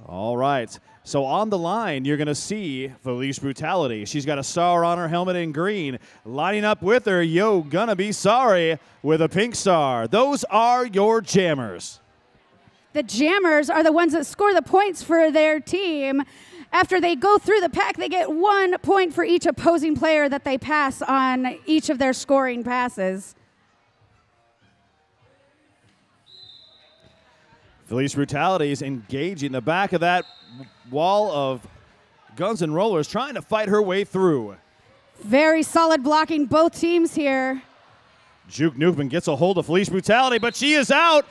All right. So on the line, you're going to see Felice Brutality. She's got a star on her helmet in green. Lining up with her, Yo Gonna Be Sorry with a pink star. Those are your jammers. The jammers are the ones that score the points for their team. After they go through the pack, they get 1 point for each opposing player that they pass on each of their scoring passes. Felice Brutality is engaging the back of that wall of Guns and Rollers, trying to fight her way through. Very solid blocking both teams here. Juke Nukeman gets a hold of Felice Brutality, but she is out.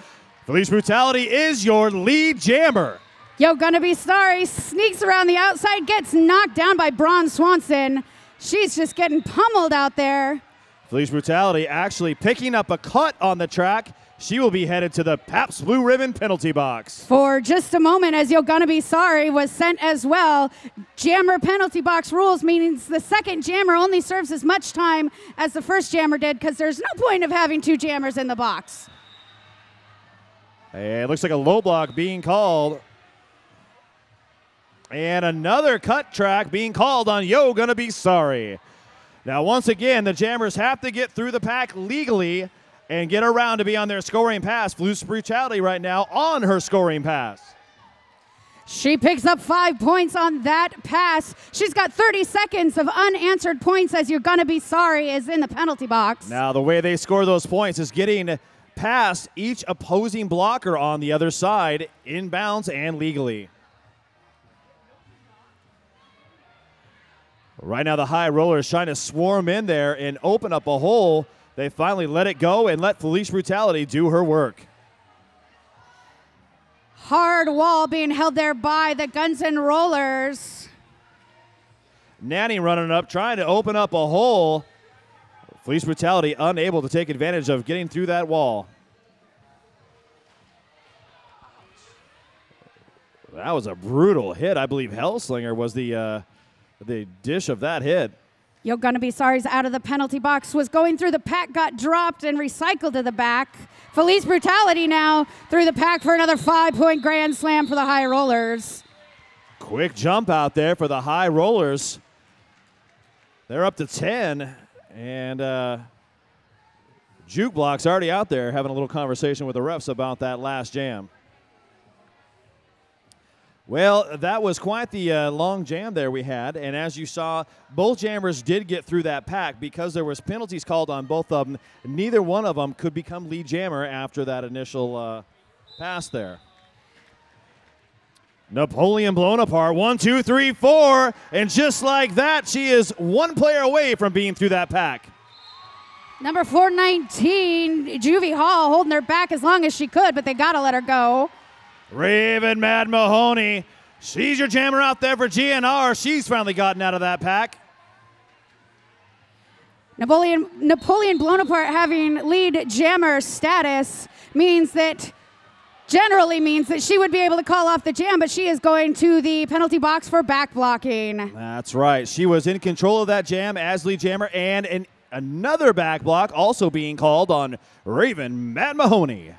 Felice Brutality is your lead jammer. Yo Gonna Be Sorry sneaks around the outside, gets knocked down by Braun Swanson. She's just getting pummeled out there. Felice Brutality actually picking up a cut on the track. She will be headed to the Pabst Blue Ribbon penalty box. For just a moment, as Yo Gonna Be Sorry was sent as well. Jammer penalty box rules means the second jammer only serves as much time as the first jammer did, because there's no point of having 2 jammers in the box. It looks like a low block being called. And another cut track being called on Yo Gonna Be Sorry. Now, once again, the jammers have to get through the pack legally and get around to be on their scoring pass. Felice Brutality right now on her scoring pass. She picks up 5 points on that pass. She's got 30 seconds of unanswered points as You're Gonna Be Sorry is in the penalty box. Now, the way they score those points is getting past each opposing blocker on the other side, inbounds and legally. Right now, the high roller is trying to swarm in there and open up a hole. They finally let it go and let Felice Brutality do her work. Hard wall being held there by the Guns and Rollers. Nanny running up, trying to open up a hole. Felice Brutality unable to take advantage of getting through that wall. That was a brutal hit. I believe Hellslinger was the dish of that hit. Yo Gonna Be Sorry's out of the penalty box, was going through the pack, got dropped and recycled to the back. Felice Brutality now through the pack for another 5-point grand slam for the High Rollers. Quick jump out there for the High Rollers. They're up to 10, and Juke Block's already out there having a little conversation with the refs about that last jam. Well, that was quite the long jam there we had, and as you saw, both jammers did get through that pack. Because there was penalties called on both of them, neither one of them could become lead jammer after that initial pass there. Napoleon blown apart, 1, 2, 3, 4, and just like that, she is 1 player away from being through that pack. Number 419, Juvie Hall, holding her back as long as she could, but they got to let her go. Raven Mad Mahoney, she's your jammer out there for GNR. She's finally gotten out of that pack. Napoleon blown apart having lead jammer status generally means that she would be able to call off the jam, but she is going to the penalty box for back blocking. That's right. She was in control of that jam as lead jammer, and another back block also being called on Raven Mad Mahoney.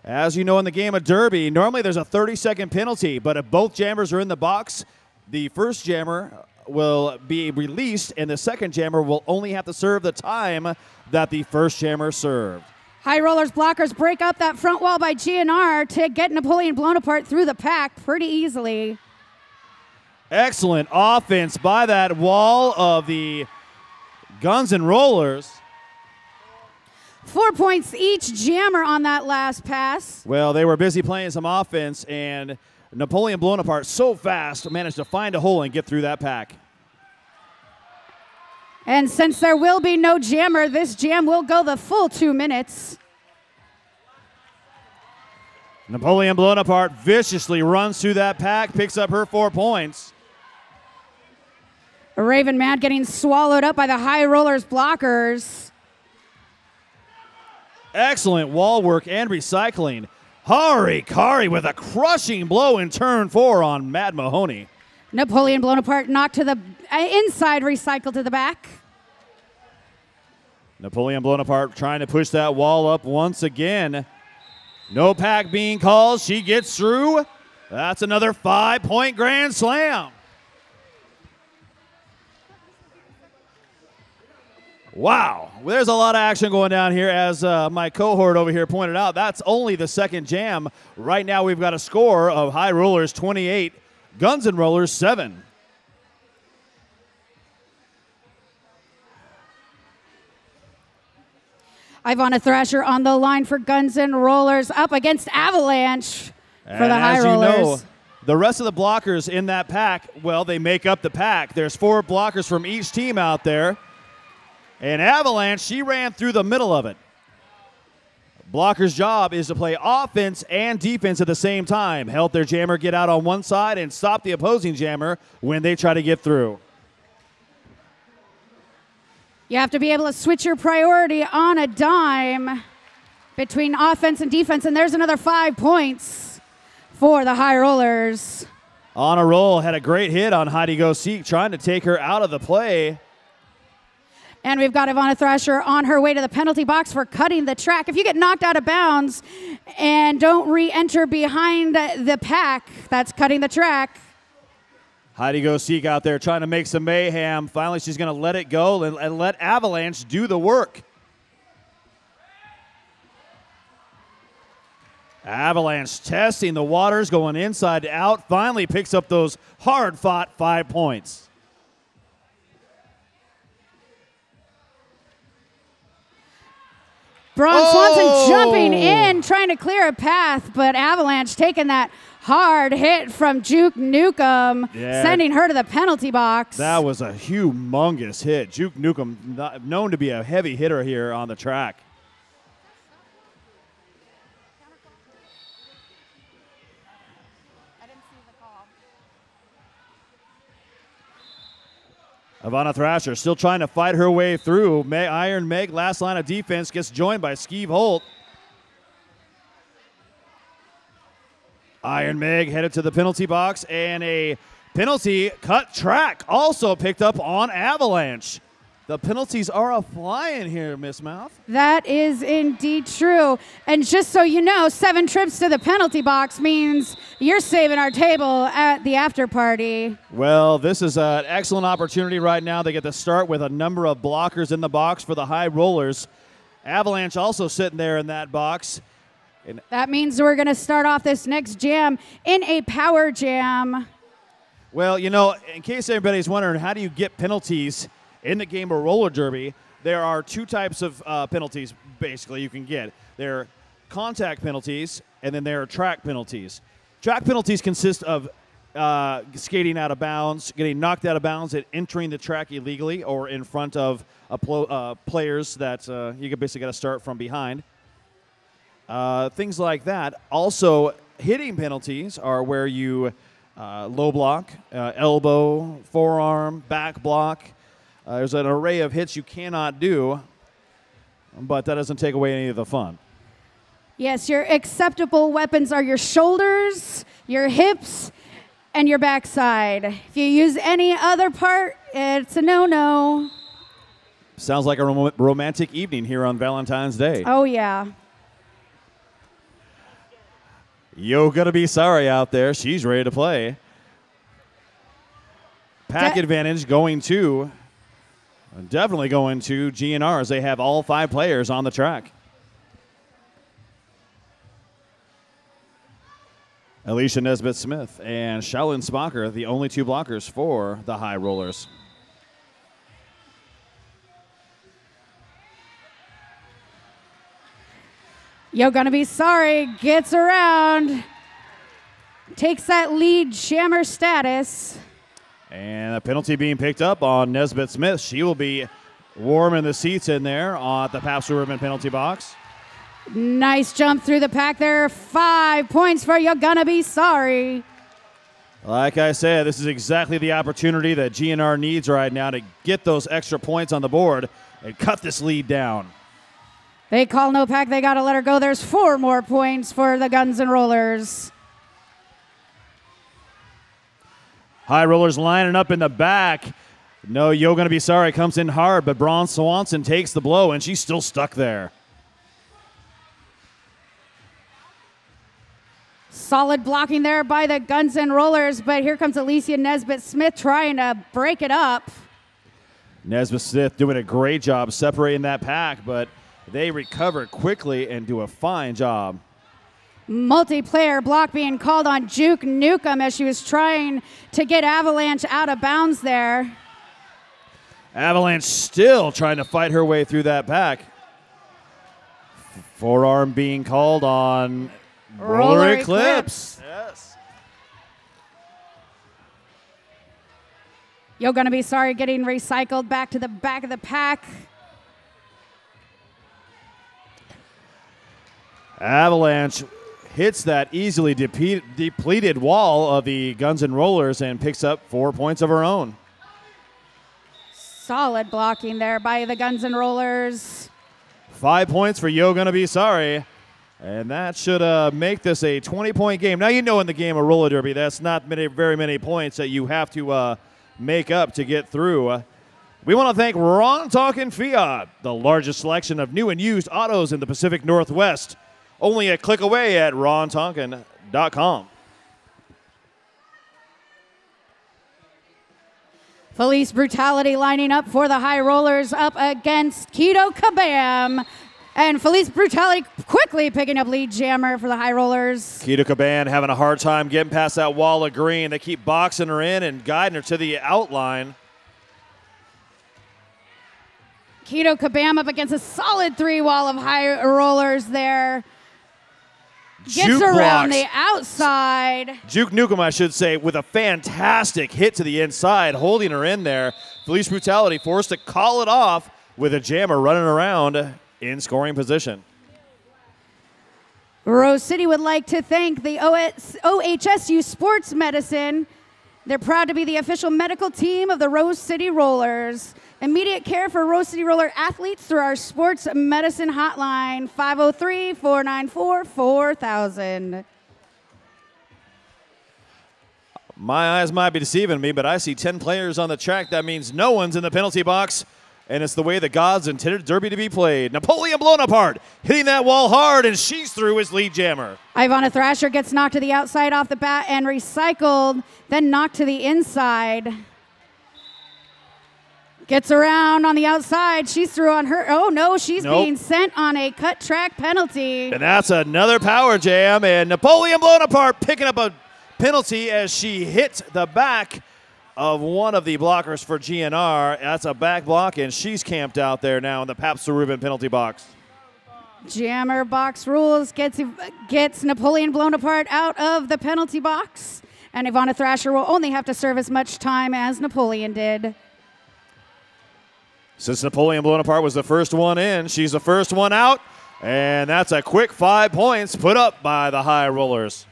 As you know, in the game of Derby, normally there's a 30-second penalty, but if both jammers are in the box, the first jammer will be released, and the second jammer will only have to serve the time that the first jammer served. High Rollers blockers break up that front wall by GNR to get Napoleon blown apart through the pack pretty easily. Excellent offense by that wall of the Guns and Rollers. 4 points each jammer on that last pass. Well, they were busy playing some offense, and Napoleon blown apart so fast managed to find a hole and get through that pack. And since there will be no jammer, this jam will go the full 2 minutes. Napoleon blown apart viciously runs through that pack, picks up her 4 points. Raven Mad getting swallowed up by the High Rollers blockers. Excellent wall work and recycling. Kari with a crushing blow in turn 4 on Mad Mahoney. Napoleon blown apart, knocked to the inside, recycled to the back. Napoleon blown apart, trying to push that wall up once again. No pack being called. She gets through. That's another 5-point grand slam. Wow, there's a lot of action going down here. As my cohort over here pointed out, that's only the second jam. Right now we've got a score of High Rollers 28, Guns N' Rollers 7. Ivana Thrasher on the line for Guns N' Rollers up against Avalanche for the High Rollers. You know, the rest of the blockers in that pack, well, they make up the pack. There's 4 blockers from each team out there. And Avalanche, she ran through the middle of it. Blocker's job is to play offense and defense at the same time. Help their jammer get out on one side and stop the opposing jammer when they try to get through. You have to be able to switch your priority on a dime between offense and defense, and there's another 5 points for the High Rollers. On a roll, had a great hit on Heidi Go Seek, trying to take her out of the play. And we've got Ivana Thrasher on her way to the penalty box for cutting the track. If you get knocked out of bounds and don't re-enter behind the pack, that's cutting the track. Heidi Go Seek out there trying to make some mayhem. Finally, she's going to let it go and let Avalanche do the work. Avalanche testing the waters, going inside to out. Finally picks up those hard-fought 5 points. Braun Swanson jumping in, trying to clear a path, but Avalanche taking that hard hit from Juke Nukem, sending her to the penalty box. That was a humongous hit. Juke Nukem, known to be a heavy hitter here on the track. Ivana Thrasher still trying to fight her way through. Iron Meg, last line of defense, gets joined by Skeeve Holt. Iron Meg headed to the penalty box, and a penalty cut track also picked up on Avalanche. The penalties are a-flying here, Miss Mouth. That is indeed true. And just so you know, 7 trips to the penalty box means you're saving our table at the after party. Well, this is an excellent opportunity right now. They get to start with a number of blockers in the box for the High Rollers. Avalanche also sitting there in that box. That means we're going to start off this next jam in a power jam. Well, you know, in case everybody's wondering, how do you get penalties in the game of roller derby? There are 2 types of penalties, basically, you can get. There are contact penalties, and then there are track penalties. Track penalties consist of skating out of bounds, getting knocked out of bounds, and entering the track illegally or in front of players that you basically got to start from behind. Things like that. Also, hitting penalties are where you low block, elbow, forearm, back block. There's an array of hits you cannot do, but that doesn't take away any of the fun. Yes, your acceptable weapons are your shoulders, your hips, and your backside. If you use any other part, it's a no-no. Sounds like a romantic evening here on Valentine's Day. Oh, yeah. You're going to be sorry out there. She's ready to play. Pack advantage going to... Definitely going to GNR as they have all 5 players on the track. Alicia Nesbitt-Smith and Shaolin Spocker, the only 2 blockers for the High Rollers. You're gonna be sorry, gets around, takes that lead jammer status. And a penalty being picked up on Nesbitt-Smith. She will be warming the seats in there at the Papster Ribbon penalty box. Nice jump through the pack there. 5 points for You're Gonna Be Sorry. Like I said, this is exactly the opportunity that GNR needs right now to get those extra points on the board and cut this lead down. They call no pack. They got to let her go. There's 4 more points for the Guns N' Rollers. High Rollers lining up in the back. No, You're Gonna Be Sorry comes in hard, but Braun Swanson takes the blow, and she's still stuck there. Solid blocking there by the Guns N' Rollers, but here comes Alicia Nesbitt-Smith trying to break it up. Nesbitt-Smith doing a great job separating that pack, but they recover quickly and do a fine job. Multiplayer block being called on Juke Nukem as she was trying to get Avalanche out of bounds there. Avalanche still trying to fight her way through that pack. Forearm being called on Roller Eclipse. Yes. You're going to be sorry getting recycled back to the back of the pack. Avalanche hits that easily depleted wall of the Guns N' Rollers and picks up 4 points of her own. Solid blocking there by the Guns N' Rollers. 5 points for Yo Gonna Be Sorry. And that should make this a 20-point game. Now, you know in the game of roller derby, that's not very many points that you have to make up to get through. We want to thank Ron Tonkin Fiat, the largest selection of new and used autos in the Pacific Northwest. Only a click away at rontonkin.com. Police Brutality lining up for the High Rollers up against Keto Kabam. And Felice Brutality quickly picking up lead jammer for the High Rollers. Keto Kabam having a hard time getting past that wall of green. They keep boxing her in and guiding her to the outline. Keto Kabam up against a solid 3 wall of High Rollers there. Gets around the outside. Juke Nukem, I should say, with a fantastic hit to the inside, holding her in there. Felice Brutality forced to call it off with a jammer running around in scoring position. Rose City would like to thank the OHSU Sports Medicine. They're proud to be the official medical team of the Rose City Rollers. Immediate care for Rose City Roller athletes through our sports medicine hotline, 503-494-4000. My eyes might be deceiving me, but I see 10 players on the track. That means no one's in the penalty box. And it's the way the gods intended derby to be played. Napoleon Bonaparte hitting that wall hard, and she's through as lead jammer. Ivana Thrasher gets knocked to the outside off the bat and recycled, then knocked to the inside. Gets around on the outside. She's through on her. Oh, no, she's being sent on a cut track penalty. And that's another power jam, and Napoleon Bonaparte picking up a penalty as she hit the back of one of the blockers for GNR. That's a back block, and she's camped out there now in the Pabst Rubin penalty box. Jammer box rules gets Napoleon Bonaparte out of the penalty box, and Ivana Thrasher will only have to serve as much time as Napoleon did. Since Napoleon Bonaparte was the first one in, she's the first one out, and that's a quick 5 points put up by the High Rollers.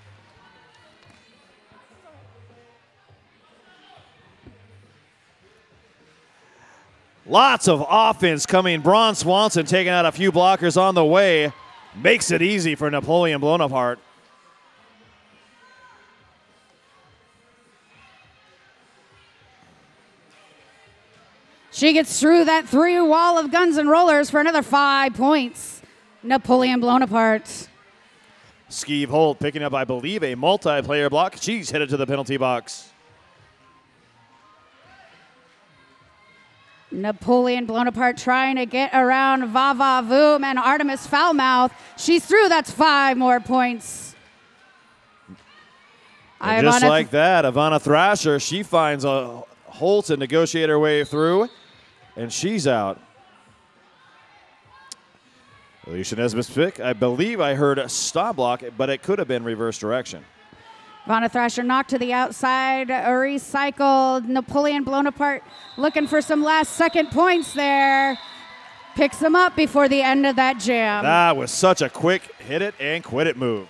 Lots of offense coming. Braun Swanson taking out a few blockers on the way. Makes it easy for Napoleon Bonaparte. She gets through that 3 wall of Guns N' Rollers for another 5 points. Napoleon Bonaparte. Skeeve Holt picking up, I believe, a multiplayer block. She's headed to the penalty box. Napoleon Bonaparte trying to get around Vava Voom and Artemis Foulmouth. She's through. That's 5 more points. And just like that, Ivana Thrasher, she finds a Holt and negotiate her way through, and she's out. Alicia Nesbitt-Smith, I believe I heard a stop block, but it could have been reverse direction. Ivana Thrasher knocked to the outside, recycled. Napoleon Bonaparte looking for some last-second points there. Picks them up before the end of that jam. That was such a quick hit it and quit it move.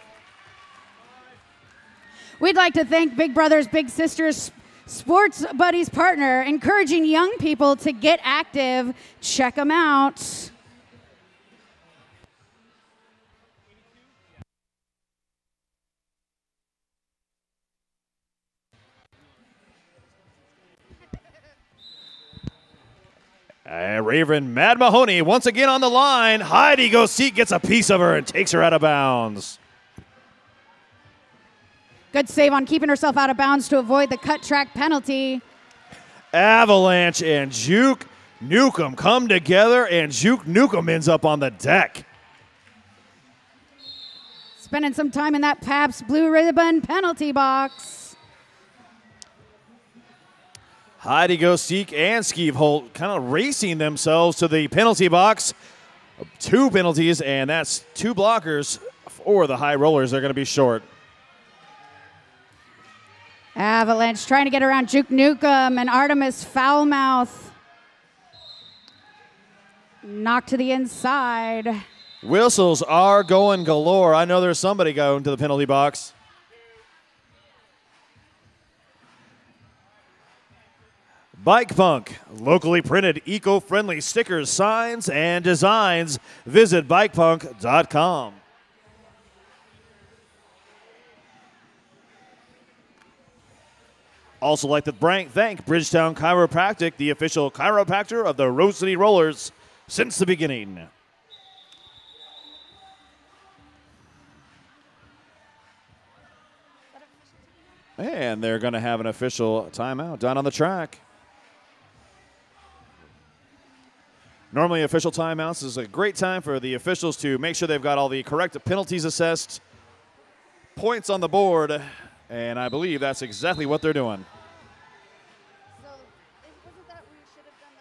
We'd like to thank Big Brothers Big Sisters Sports Buddies partner, encouraging young people to get active. Check them out. Raven Mad Mahoney once again on the line. Heidi Goseek gets a piece of her and takes her out of bounds. Good save on keeping herself out of bounds to avoid the cut track penalty. Avalanche and Juke Nukem come together, and Juke Nukem ends up on the deck. Spending some time in that Pabst Blue Ribbon penalty box. Heidi Go-Seek and Skeeve Holt kind of racing themselves to the penalty box. 2 penalties, and that's 2 blockers for the High Rollers. They're going to be short. Avalanche trying to get around Juke Nukem and Artemis Foulmouth. Knocked to the inside. Whistles are going galore. I know there's somebody going to the penalty box. Bike Punk, locally printed, eco-friendly stickers, signs, and designs. Visit bikepunk.com. Also like to thank Bridgetown Chiropractic, the official chiropractor of the Rose City Rollers since the beginning. And they're going to have an official timeout down on the track. Normally, official timeouts is a great time for the officials to make sure they've got all the correct penalties assessed, points on the board, and I believe that's exactly what they're doing. So, wasn't that we should have done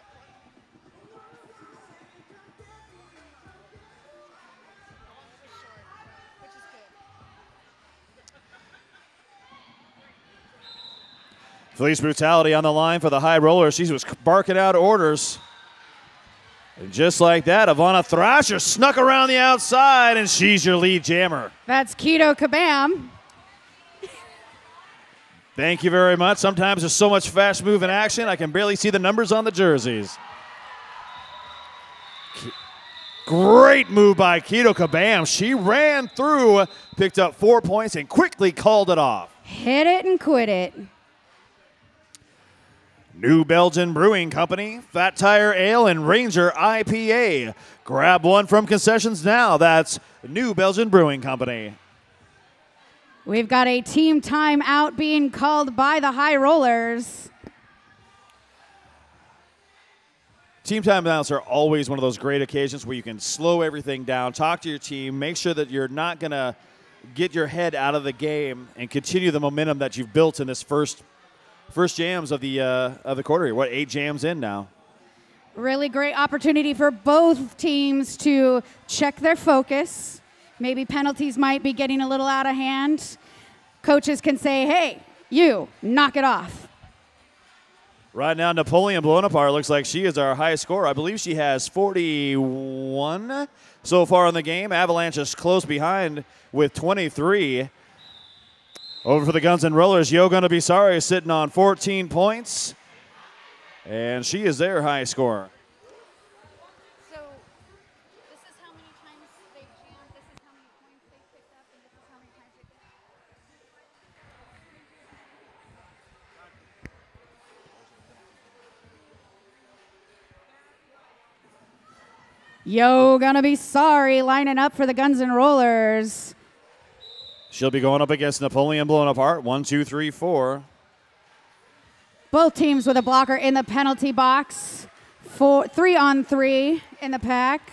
the Felice Brutality on the line for the High Rollers. She was barking out orders. And just like that, Ivana Thrasher snuck around the outside, and she's your lead jammer. That's Keto Kabam. Thank you very much. Sometimes there's so much fast-moving action, I can barely see the numbers on the jerseys. Great move by Keto Kabam. She ran through, picked up 4 points, and quickly called it off. Hit it and quit it. New Belgian Brewing Company, Fat Tire Ale, and Ranger IPA. Grab one from concessions now. That's New Belgian Brewing Company. We've got a team timeout being called by the High Rollers. Team timeouts are always one of those great occasions where you can slow everything down, talk to your team, make sure that you're not going to get your head out of the game and continue the momentum that you've built in this first jams of the quarter here. What, 8 jams in now? Really great opportunity for both teams to check their focus. Maybe penalties might be getting a little out of hand. Coaches can say, hey, you, knock it off. Right now, Napoleon Bonaparte looks like she is our highest scorer. I believe she has 41 so far in the game. Avalanche is close behind with 23. Over for the Guns N' Rollers, Yo Gonna Be Sorry is sitting on 14 points, and she is their high scorer. So this is how many times they've jammed, this is how many points they've picked up, and this is how many times they've picked up. Yo Gonna Be Sorry lining up for the Guns N' Rollers. She'll be going up against Napoleon Bonaparte. 1, 2, 3, 4. Both teams with a blocker in the penalty box. 3-on-3 in the pack.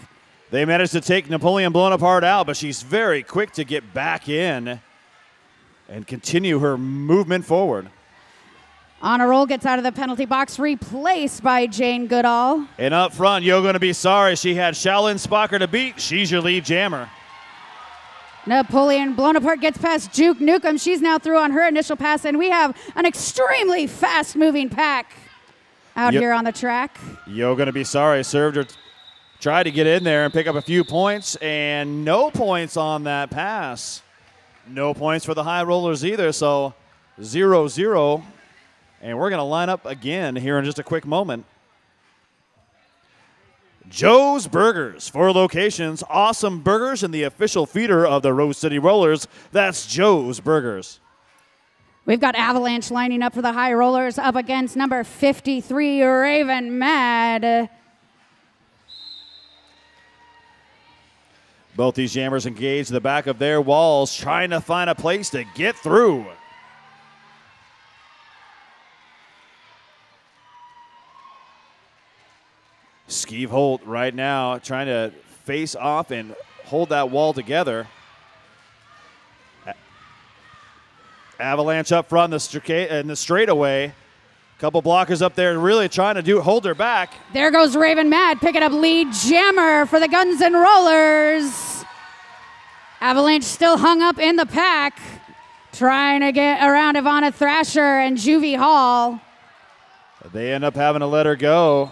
They managed to take Napoleon Bonaparte out, but she's very quick to get back in and continue her movement forward. Honor Roll gets out of the penalty box, replaced by Jane Goodall. And up front, Yo Gonna Be Sorry. She had Shaolin Spocker to beat. She's your lead jammer. Napoleon Bonaparte gets past Juke Nukem. She's now through on her initial pass, and we have an extremely fast-moving pack out here on the track. Yo Gonna Be Sorry served her, tried to get in there and pick up a few points, and no points on that pass. No points for the High Rollers either, so 0-0. And we're going to line up again here in just a quick moment. Joe's Burgers, 4 locations, awesome burgers, and the official feeder of the Rose City Rollers. That's Joe's Burgers. We've got Avalanche lining up for the High Rollers up against number 53, Raven Mad. Both these jammers engage the back of their walls, trying to find a place to get through. Skeeve Holt right now trying to face off and hold that wall together. Avalanche up front in the straightaway. Couple blockers up there really trying to hold her back. There goes Raven Mad picking up lead jammer for the Guns N' Rollers. Avalanche still hung up in the pack, trying to get around Ivana Thrasher and Juvie Hall. They end up having to let her go.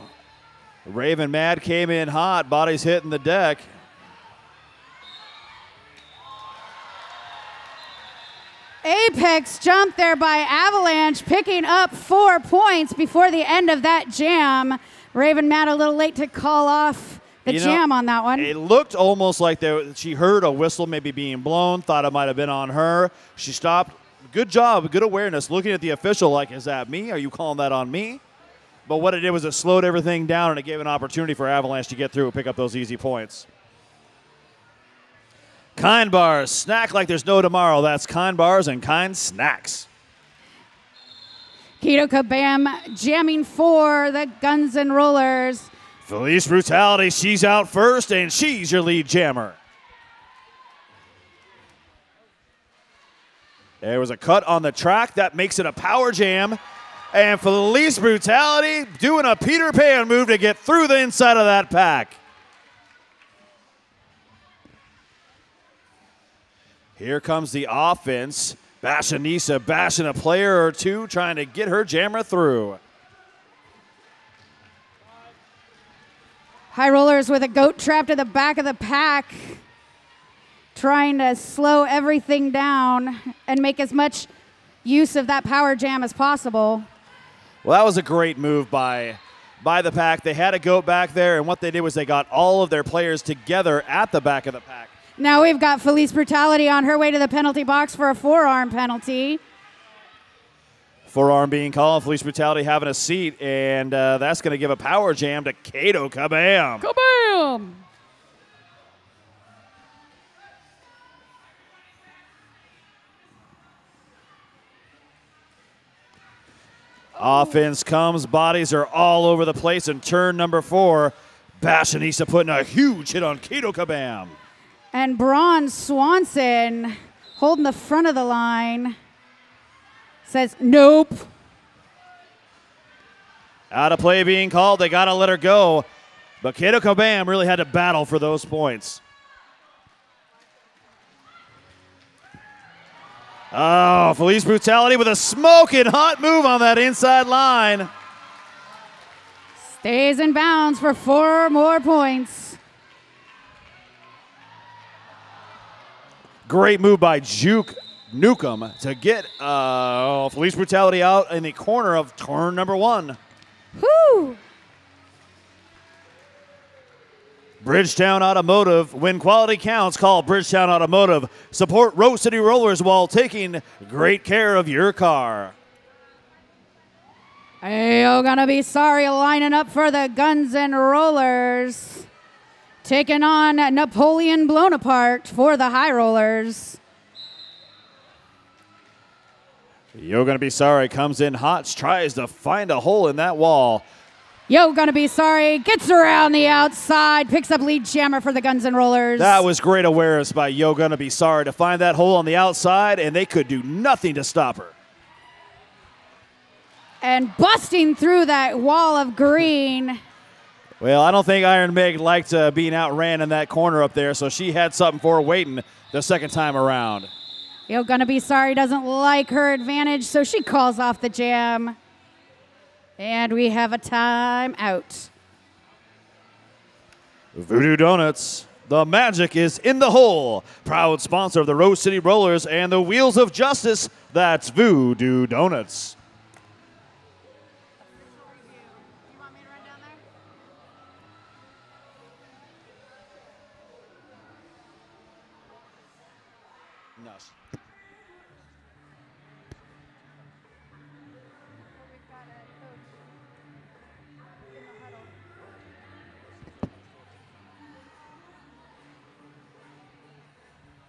Raven Mad came in hot, bodies hitting the deck. Apex jump there by Avalanche, picking up 4 points before the end of that jam. Raven Mad a little late to call off the jam on that one. It looked almost like she heard a whistle maybe being blown, thought it might have been on her. She stopped. Good job, good awareness, looking at the official like, is that me? Are you calling that on me? But what it did was it slowed everything down and it gave an opportunity for Avalanche to get through and pick up those easy points. Kind Bars, snack like there's no tomorrow. That's Kind Bars and Kind Snacks. Keto Kabam jamming for the Guns N' Rollers. Felice Brutality, she's out first, and she's your lead jammer. There was a cut on the track. That makes it a power jam. And Felice Brutality doing a Peter Pan move to get through the inside of that pack. Here comes the offense. Bashanisa bashing a player or two, trying to get her jammer through. High Rollers with a goat trapped at the back of the pack, trying to slow everything down and make as much use of that power jam as possible. Well, that was a great move by the pack. They had a goat back there, and what they did was they got all of their players together at the back of the pack. Now we've got Felice Brutality on her way to the penalty box for a forearm penalty. Forearm being called, Felice Brutality having a seat, and that's going to give a power jam to Kato Kabam. Kabam! Offense comes, bodies are all over the place in turn number 4. Bashanisa putting a huge hit on Kato Kabam. And Braun Swanson holding the front of the line says nope. Out of play being called, they got to let her go. But Kato Kabam really had to battle for those points. Oh, Felice Brutality with a smoking hot move on that inside line. Stays in bounds for 4 more points. Great move by Juke Newcomb to get Felice Brutality out in the corner of turn number 1. Whoo! Bridgetown Automotive. When quality counts, call Bridgetown Automotive. Support Rose City Rollers while taking great care of your car. Hey, you're gonna be sorry lining up for the Guns N' Rollers. Taking on Napoleon Bonaparte for the High Rollers. You're gonna be sorry comes in hot, tries to find a hole in that wall. Yo Gonna Be Sorry gets around the outside, picks up lead jammer for the Guns N' Rollers. That was great awareness by Yo Gonna Be Sorry to find that hole on the outside, and they could do nothing to stop her. And busting through that wall of green. Well, I don't think Iron Meg liked being outran in that corner up there, so she had something for her waiting the second time around. Yo Gonna Be Sorry doesn't like her advantage, so she calls off the jam. And we have a timeout. Voodoo Donuts, the magic is in the hole. Proud sponsor of the Rose City Rollers and the Wheels of Justice. That's Voodoo Donuts.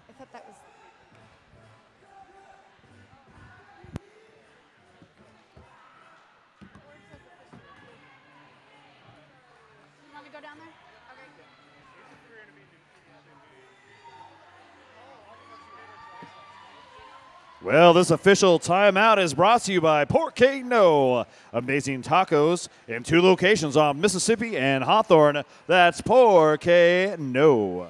I thought that was... You want me to go Well, this official timeout is brought to you by Porque No. Amazing tacos in 2 locations on Mississippi and Hawthorne. That's Porque No.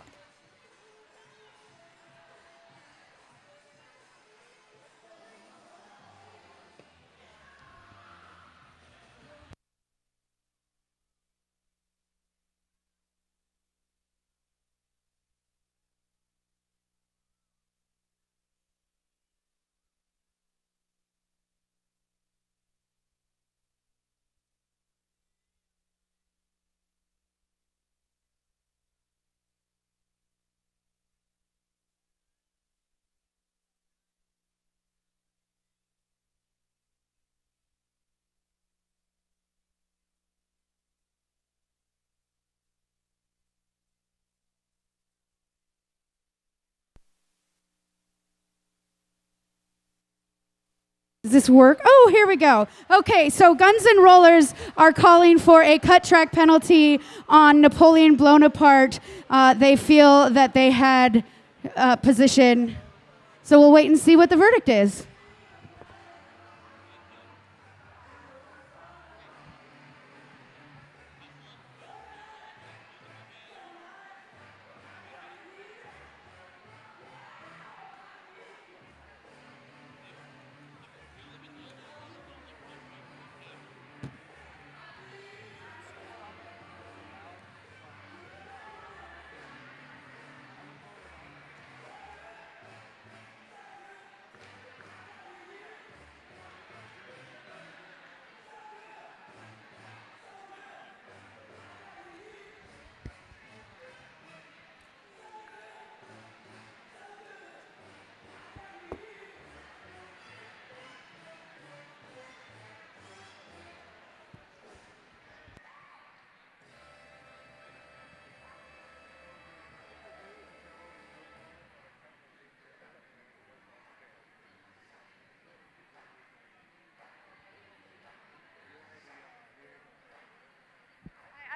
Does this work? Oh, here we go. Okay, so Guns N' Rollers are calling for a cut track penalty on Napoleon Bonaparte. They feel that they had position. So we'll wait and see what the verdict is.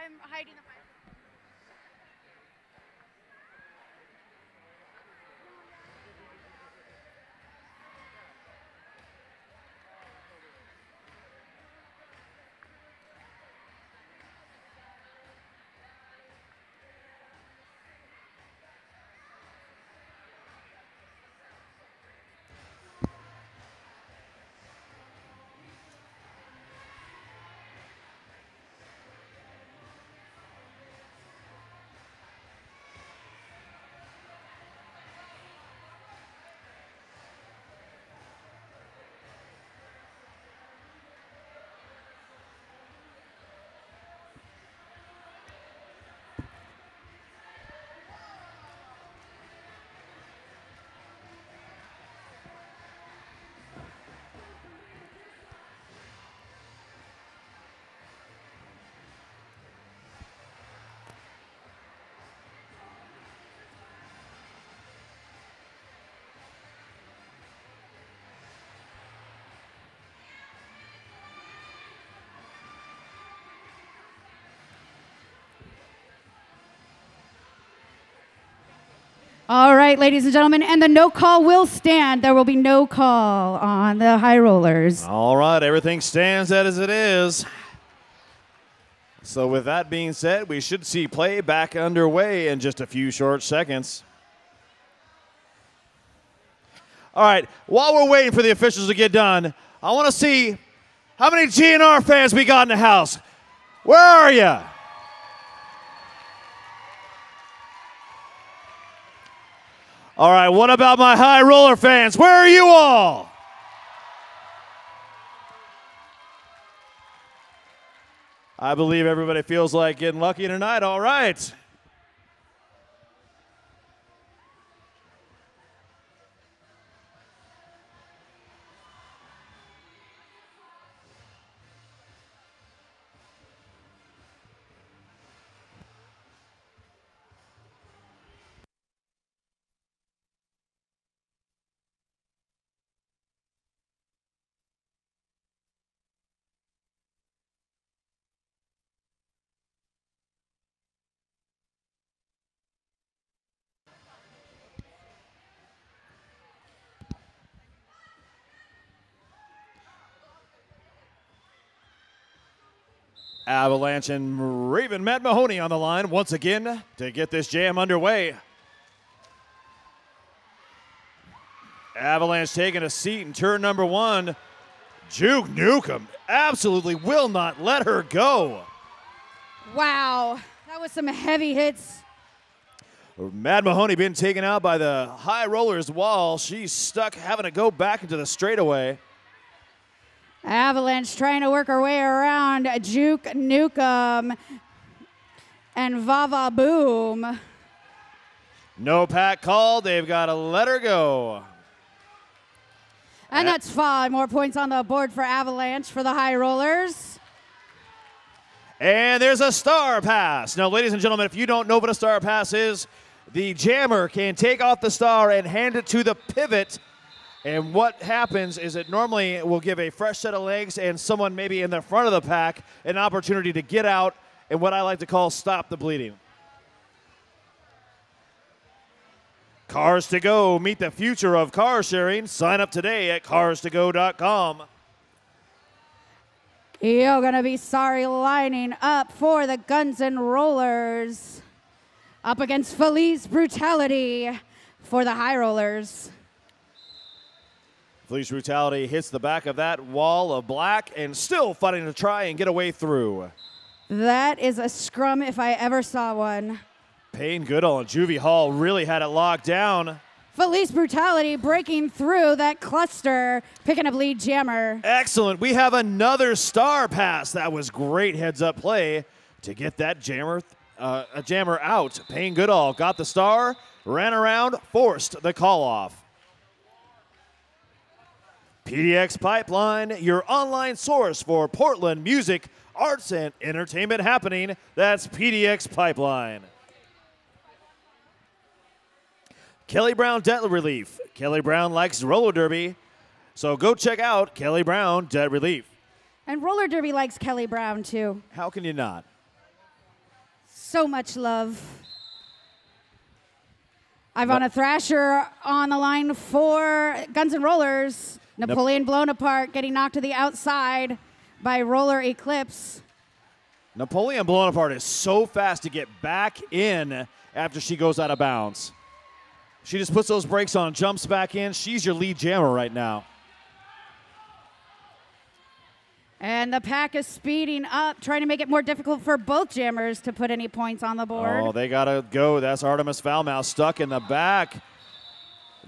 I'm hiding the mic. All right, ladies and gentlemen, and the no call will stand. There will be no call on the high rollers. All right, everything stands as it is. So with that being said, we should see play back underway in just a few short seconds. All right, while we're waiting for the officials to get done, I want to see how many GNR fans we got in the house. Where are you? All right, what about my high roller fans? Where are you all? I believe everybody feels like getting lucky tonight. All right. Avalanche and Raven Matt Mahoney on the line once again to get this jam underway. Avalanche taking a seat in turn number 1. Juke Nukem absolutely will not let her go. Wow, that was some heavy hits. Matt Mahoney being taken out by the high roller's wall. She's stuck having to go back into the straightaway. Avalanche trying to work her way around Juke Nukem and Vava Boom. No pack called. They've got to let her go. And that's 5 more points on the board for Avalanche for the high rollers. And there's a star pass. Now, ladies and gentlemen, if you don't know what a star pass is, the jammer can take off the star and hand it to the pivot. And what happens is it normally will give a fresh set of legs and someone maybe in the front of the pack an opportunity to get out and what I like to call stop the bleeding. Cars to Go, meet the future of car sharing. Sign up today at carstogo.com. You're going to be sorry lining up for the Guns N' Rollers. Up against Felice Brutality for the high rollers. Felice Brutality hits the back of that wall of black and still fighting to try and get away through. That is a scrum if I ever saw one. Payne Goodall and Juvie Hall really had it locked down. Felice Brutality breaking through that cluster, picking up lead jammer. Excellent. We have another star pass. That was great heads-up play to get that jammer out. Payne Goodall got the star, ran around, forced the call-off. PDX Pipeline, your online source for Portland music, arts, and entertainment happening. That's PDX Pipeline. Kelly Brown Debt Relief. Kelly Brown likes roller derby, so go check out Kelly Brown Debt Relief. And roller derby likes Kelly Brown, too. How can you not? So much love. Ivana Thrasher on the line for Guns N' Rollers. Napoleon blown apart, getting knocked to the outside by Roller Eclipse. Napoleon blown apart is so fast to get back in after she goes out of bounds. She just puts those brakes on, jumps back in. She's your lead jammer right now. And the pack is speeding up, trying to make it more difficult for both jammers to put any points on the board. Oh, they got to go. That's Artemis Foulmouth stuck in the back.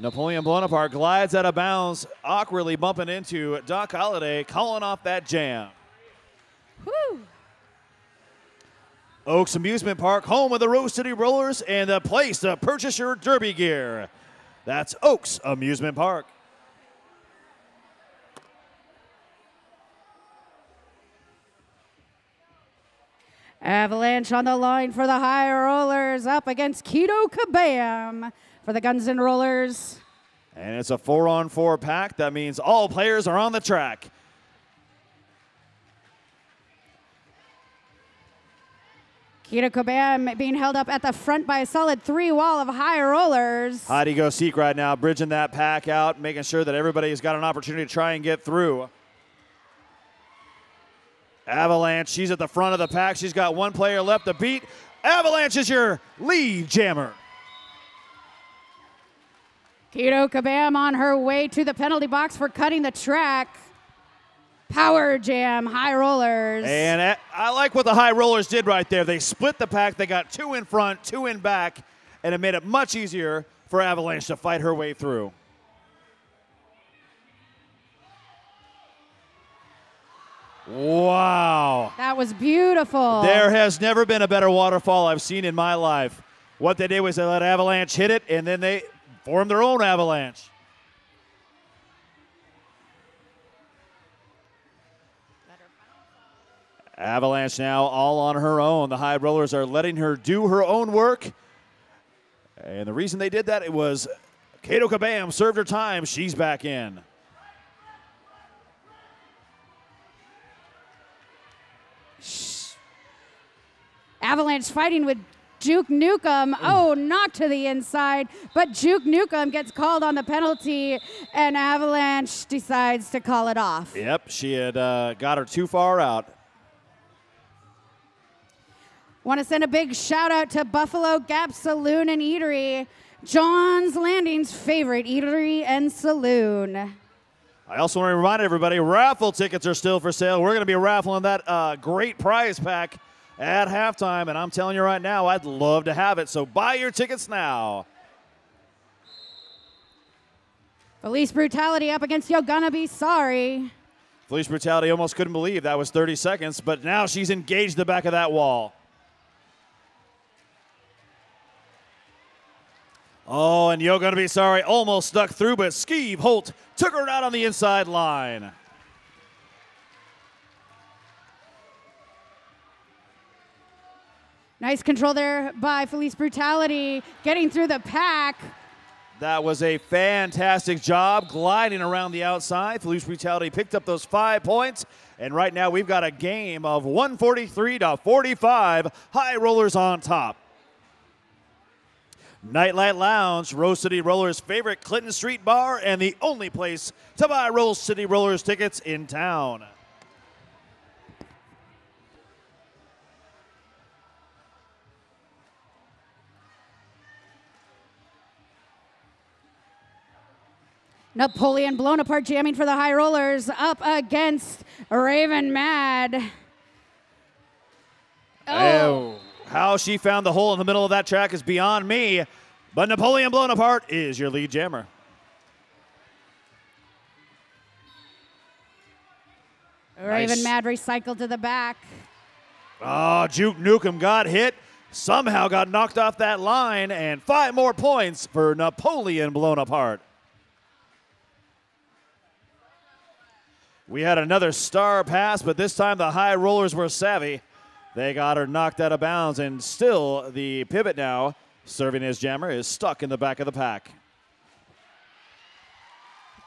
Napoleon Bonaparte glides out of bounds, awkwardly bumping into Doc Holliday, calling off that jam. Woo! Oaks Amusement Park, home of the Rose City Rollers and the place to purchase your derby gear. That's Oaks Amusement Park. Avalanche on the line for the high rollers up against Keto Kabam for the Guns N' Rollers. And it's a 4-on-4 pack. That means all players are on the track. Keto Kabam being held up at the front by a solid 3 wall of high rollers. Heidi Go Seek right now, bridging that pack out, making sure that everybody's got an opportunity to try and get through. Avalanche, she's at the front of the pack. She's got one player left to beat. Avalanche is your lead jammer. Keto Kabam on her way to the penalty box for cutting the track. Power jam, high rollers. And I like what the high rollers did right there. They split the pack. They got 2 in front, 2 in back, and it made it much easier for Avalanche to fight her way through. Wow. That was beautiful. There has never been a better waterfall I've seen in my life. What they did was they let Avalanche hit it, and then they formed their own avalanche. Avalanche now all on her own. The high rollers are letting her do her own work. And the reason they did that, it was Keto Kabam served her time. She's back in. Avalanche fighting with Juke Nukem. Oh, knocked to the inside, but Juke Nukem gets called on the penalty, and Avalanche decides to call it off. Yep, she had got her too far out. Want to send a big shout out to Buffalo Gap Saloon and Eatery, John's Landing's favorite eatery and saloon. I also want to remind everybody, raffle tickets are still for sale. We're going to be raffling that great prize pack at halftime, and I'm telling you right now, I'd love to have it, so buy your tickets now. Police Brutality up against You're Gonna Be Sorry. Police Brutality almost couldn't believe that was 30 seconds, but now she's engaged the back of that wall. Oh, and You're Gonna Be Sorry almost stuck through, but Skeeve Holt took her out on the inside line. Nice control there by Police Brutality, getting through the pack. That was a fantastic job gliding around the outside. Police Brutality picked up those 5 points, and right now we've got a game of 143-45, High Rollers on top. Nightlight Lounge, Rose City Rollers' favorite Clinton Street bar and the only place to buy Rose City Rollers tickets in town. Napoleon blown apart, jamming for the High Rollers up against Raven Mad. Oh. How she found the hole in the middle of that track is beyond me, but Napoleon blown apart is your lead jammer. Raven Mad recycled to the back. Oh, Juke Nukem got hit, somehow got knocked off that line, and 5 more points for Napoleon blown apart. We had another star pass, but this time the High Rollers were savvy. They got her knocked out of bounds, and still the pivot now, serving as jammer, is stuck in the back of the pack.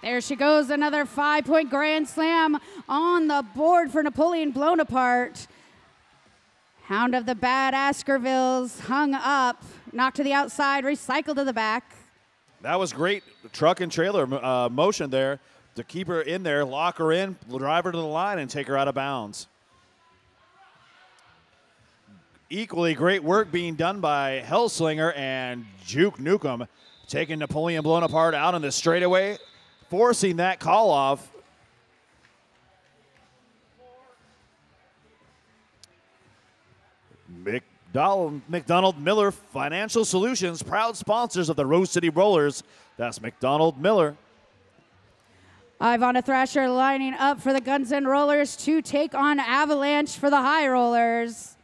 There she goes, another 5-point grand slam on the board for Napoleon blown apart. Hound of the Bad Askervilles hung up, knocked to the outside, recycled to the back. That was great truck and trailer motion there to keep her in there, lock her in, drive her to the line, and take her out of bounds. Equally great work being done by Hellslinger and Juke Nukem, taking Napoleon blown apart out in the straightaway, forcing that call off. McDonald Miller Financial Solutions, proud sponsors of the Rose City Rollers. That's McDonald Miller. Ivana Thrasher lining up for the Guns N' Rollers to take on Avalanche for the High Rollers.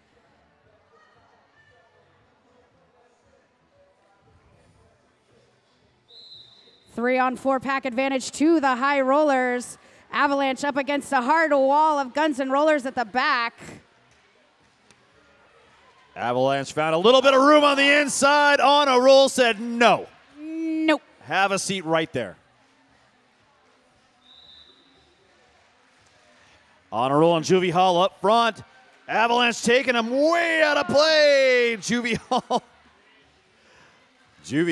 Three-on-four pack advantage to the High Rollers. Avalanche up against a hard wall of Guns N' Rollers at the back. Avalanche found a little bit of room on the inside, on a roll, said no. Nope. Have a seat right there. On a roll on Juvie Hall up front. Avalanche taking him way out of play. Juvie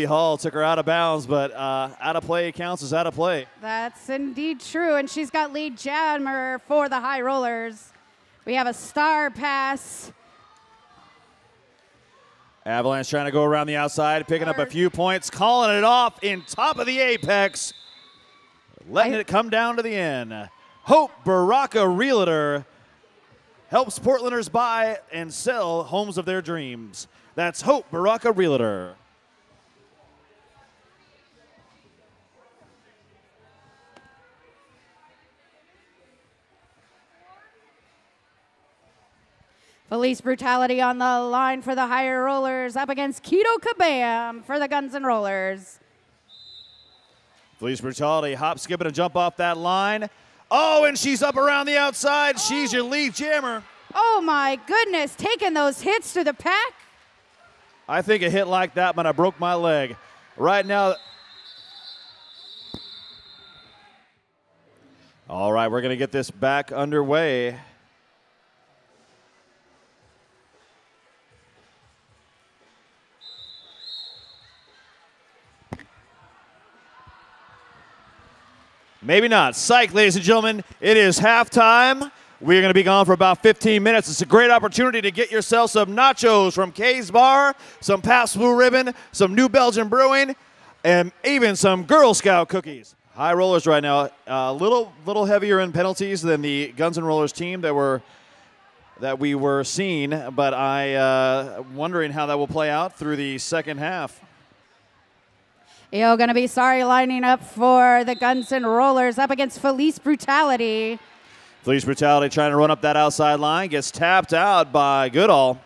Hall took her out of bounds, but out of play counts as out of play. That's indeed true, and she's got lead jammer for the High Rollers. We have a star pass. Avalanche trying to go around the outside, picking up a few points, calling it off in top of the apex, letting it come down to the end. Hope Baraka Realtor helps Portlanders buy and sell homes of their dreams. That's Hope Baraka Realtor. Police Brutality on the line for the Higher Rollers up against Keto Kabam for the Guns N' Rollers. Police Brutality, hop, skip, and a jump off that line. Oh, and she's up around the outside. She's your lead jammer. Oh my goodness, taking those hits to the pack. I think a hit like that might have broke my leg. Right now. All right, we're going to get this back underway. Maybe not. Psych, ladies and gentlemen. It is halftime. We're going to be gone for about 15 minutes. It's a great opportunity to get yourself some nachos from Kay's Bar, some Pabst Blue Ribbon, some New Belgium Brewing, and even some Girl Scout cookies. High Rollers right now, a little heavier in penalties than the Guns N' Rollers team that we were seeing, but wondering how that will play out through the second half. You're going to be sorry lining up for the Guns N' Rollers up against Felice Brutality. Felice Brutality trying to run up that outside line, gets tapped out by Goodall.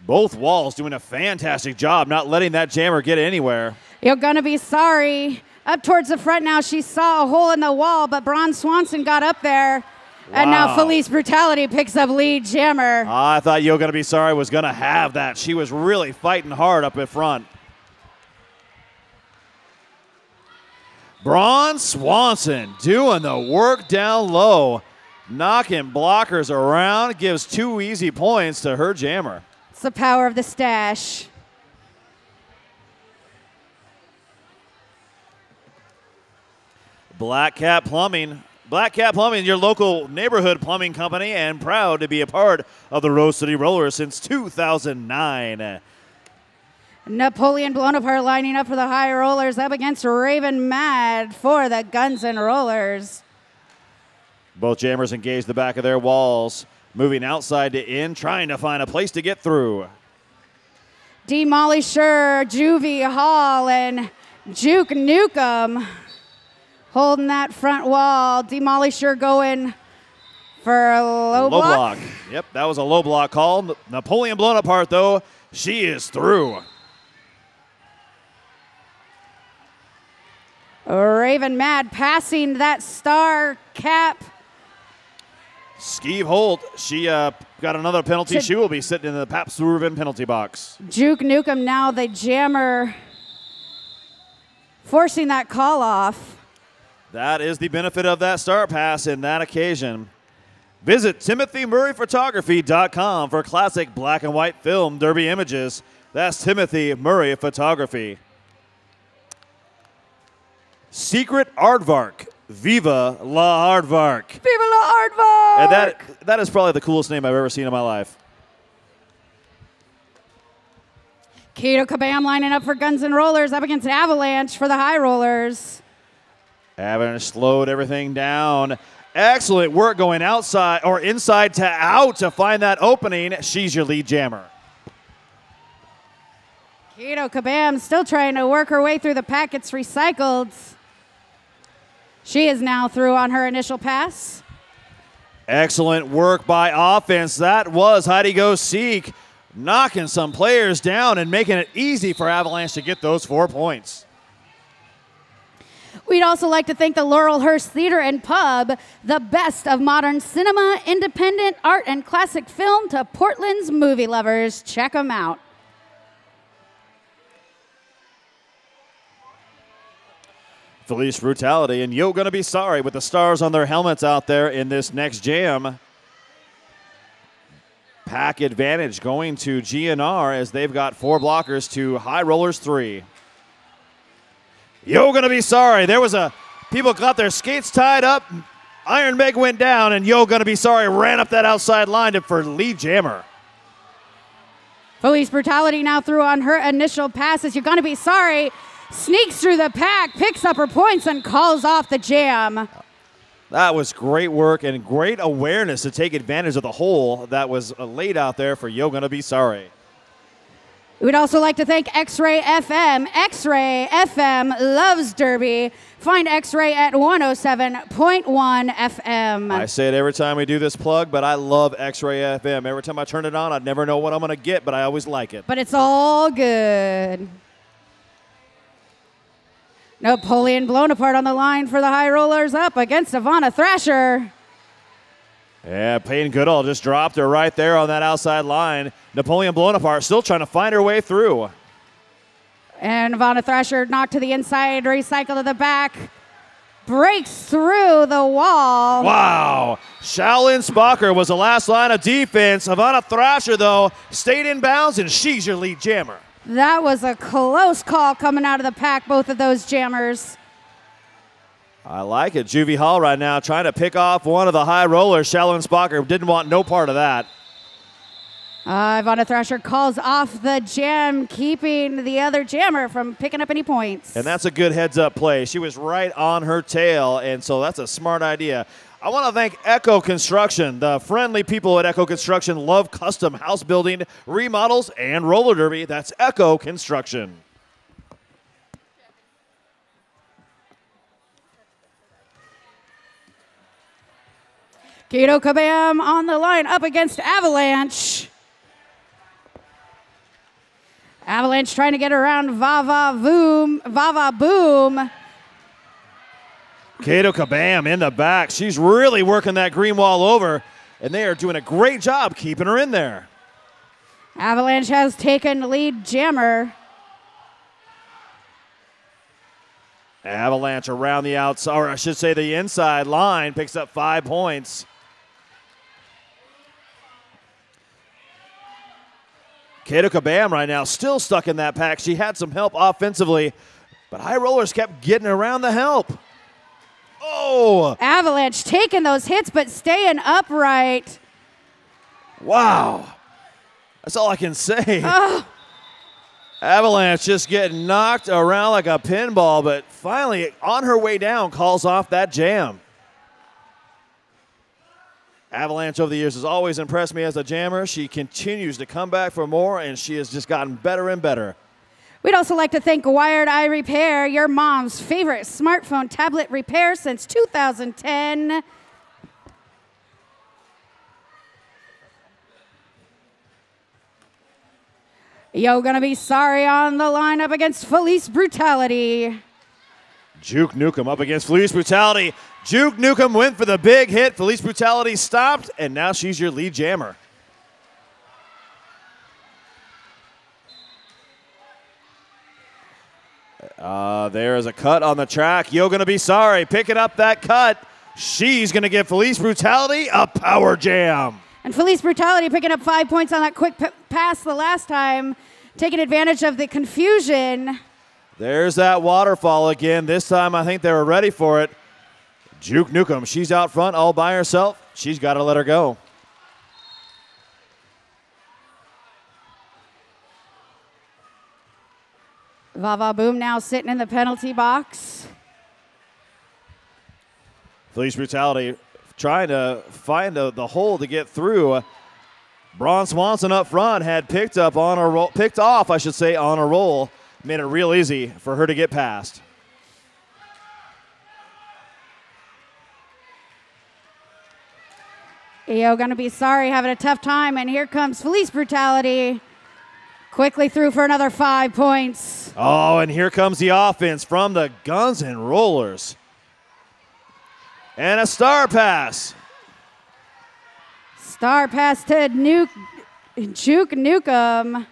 Both walls doing a fantastic job not letting that jammer get anywhere. You're going to be sorry. Up towards the front now, she saw a hole in the wall, but Braun Swanson got up there. Wow. And now Felice Brutality picks up lead jammer. I thought You're Gonna Be Sorry was going to have that. She was really fighting hard up in front. Braun Swanson doing the work down low, knocking blockers around, gives 2 easy points to her jammer. It's the power of the stash. Black Cat Plumbing. Black Cat Plumbing, your local neighborhood plumbing company, and proud to be a part of the Rose City Rollers since 2009. Napoleon Bonaparte lining up for the High Rollers up against Raven Mad for the Guns N' Rollers. Both jammers engage the back of their walls, moving outside to in, trying to find a place to get through. Demolisher, Juvie Hall, and Juke Nukem holding that front wall. Demolisher going for a low block. Yep, that was a low block call. Napoleon Bonaparte, though, she is through. Raven Mad passing that star cap. Skeeve Holt, she got another penalty. She will be sitting in the Pabst Blue Ribbon penalty box. Juke Nukem now the jammer forcing that call off. That is the benefit of that start pass in that occasion. Visit TimothyMurrayPhotography.com for classic black and white film derby images. That's Timothy Murray Photography. Secret Aardvark. Viva la Aardvark. Viva la Aardvark! And that is probably the coolest name I've ever seen in my life. Keto Kabam lining up for Guns N' Rollers up against Avalanche for the High Rollers. Avalanche slowed everything down. Excellent work going outside or inside to out to find that opening. She's your lead jammer. Keto Kabam still trying to work her way through the packets recycled. She is now through on her initial pass. Excellent work by offense. That was Heidi Go Seek, knocking some players down and making it easy for Avalanche to get those 4 points. We'd also like to thank the Laurelhurst Theater and Pub, the best of modern cinema, independent art, and classic film to Portland's movie lovers. Check them out. Felice Brutality and You're Gonna Be Sorry with the stars on their helmets out there in this next jam. Pack advantage going to GNR as they've got 4 blockers to High Rollers 3. You're Gonna Be Sorry. People got their skates tied up. Iron Meg went down, and You're Gonna Be Sorry ran up that outside line for lead jammer. Felice Brutality now through on her initial passes. You're Gonna Be Sorry. Sneaks through the pack, picks up her points, and calls off the jam. That was great work and great awareness to take advantage of the hole that was laid out there for You're Gonna Be Sorry. We'd also like to thank X-Ray FM. X-Ray FM loves Derby. Find X-Ray at 107.1 FM. I say it every time we do this plug, but I love X-Ray FM. Every time I turn it on, I never know what I'm going to get, but I always like it. But it's all good. Napoleon Bonaparte on the line for the High Rollers up against Ivana Thrasher. Yeah, Payne Goodall just dropped her right there on that outside line. Napoleon Bonaparte still trying to find her way through. And Ivana Thrasher knocked to the inside, recycle to the back. Breaks through the wall. Wow. Shaolin Spocker was the last line of defense. Ivana Thrasher, though, stayed in bounds, and she's your lead jammer. That was a close call coming out of the pack, both of those jammers. I like it. Juvie Hall right now trying to pick off one of the high rollers. Shallow and Spocker didn't want no part of that. Ivana Thrasher calls off the jam, keeping the other jammer from picking up any points. And that's a good heads-up play. She was right on her tail, and so that's a smart idea. I want to thank Echo Construction. The friendly people at Echo Construction love custom house building, remodels, and roller derby. That's Echo Construction. Kato Kabam on the line up against Avalanche. Avalanche trying to get around Vava Boom. Kato Kabam in the back. She's really working that green wall over, and they are doing a great job keeping her in there. Avalanche has taken lead jammer. Avalanche around the outside, or I should say the inside line, picks up 5 points. Kato Kabam right now still stuck in that pack. She had some help offensively, but high rollers kept getting around the help. Oh! Avalanche taking those hits, but staying upright. Wow. That's all I can say. Oh. Avalanche just getting knocked around like a pinball, but finally, on her way down, calls off that jam. Avalanche over the years has always impressed me as a jammer. She continues to come back for more, and she has just gotten better and better. We'd also like to thank Wired Eye Repair, your mom's favorite smartphone tablet repair since 2010. Yo, gonna be sorry on the line up against Felice Brutality. Juke Nukem up against Felice Brutality. Juke Nukem went for the big hit. Felice Brutality stopped, and now she's your lead jammer. There's a cut on the track. Yo gonna be sorry. Picking up that cut. She's gonna give Felice Brutality a power jam. And Felice Brutality picking up 5 points on that quick pass the last time, taking advantage of the confusion. There's that waterfall again. This time I think they were ready for it. Juke Nukem, she's out front all by herself. She's got to let her go. Vava Boom now sitting in the penalty box. Felice Brutality trying to find the hole to get through. Braun Swanson up front had picked off, I should say, on a roll. Made it real easy for her to get past. Yo, gonna be sorry, having a tough time, and here comes Felice Brutality. Quickly through for another 5 points. Oh, and here comes the offense from the Guns and Rollers. And a star pass. Star pass to Juke Nukem.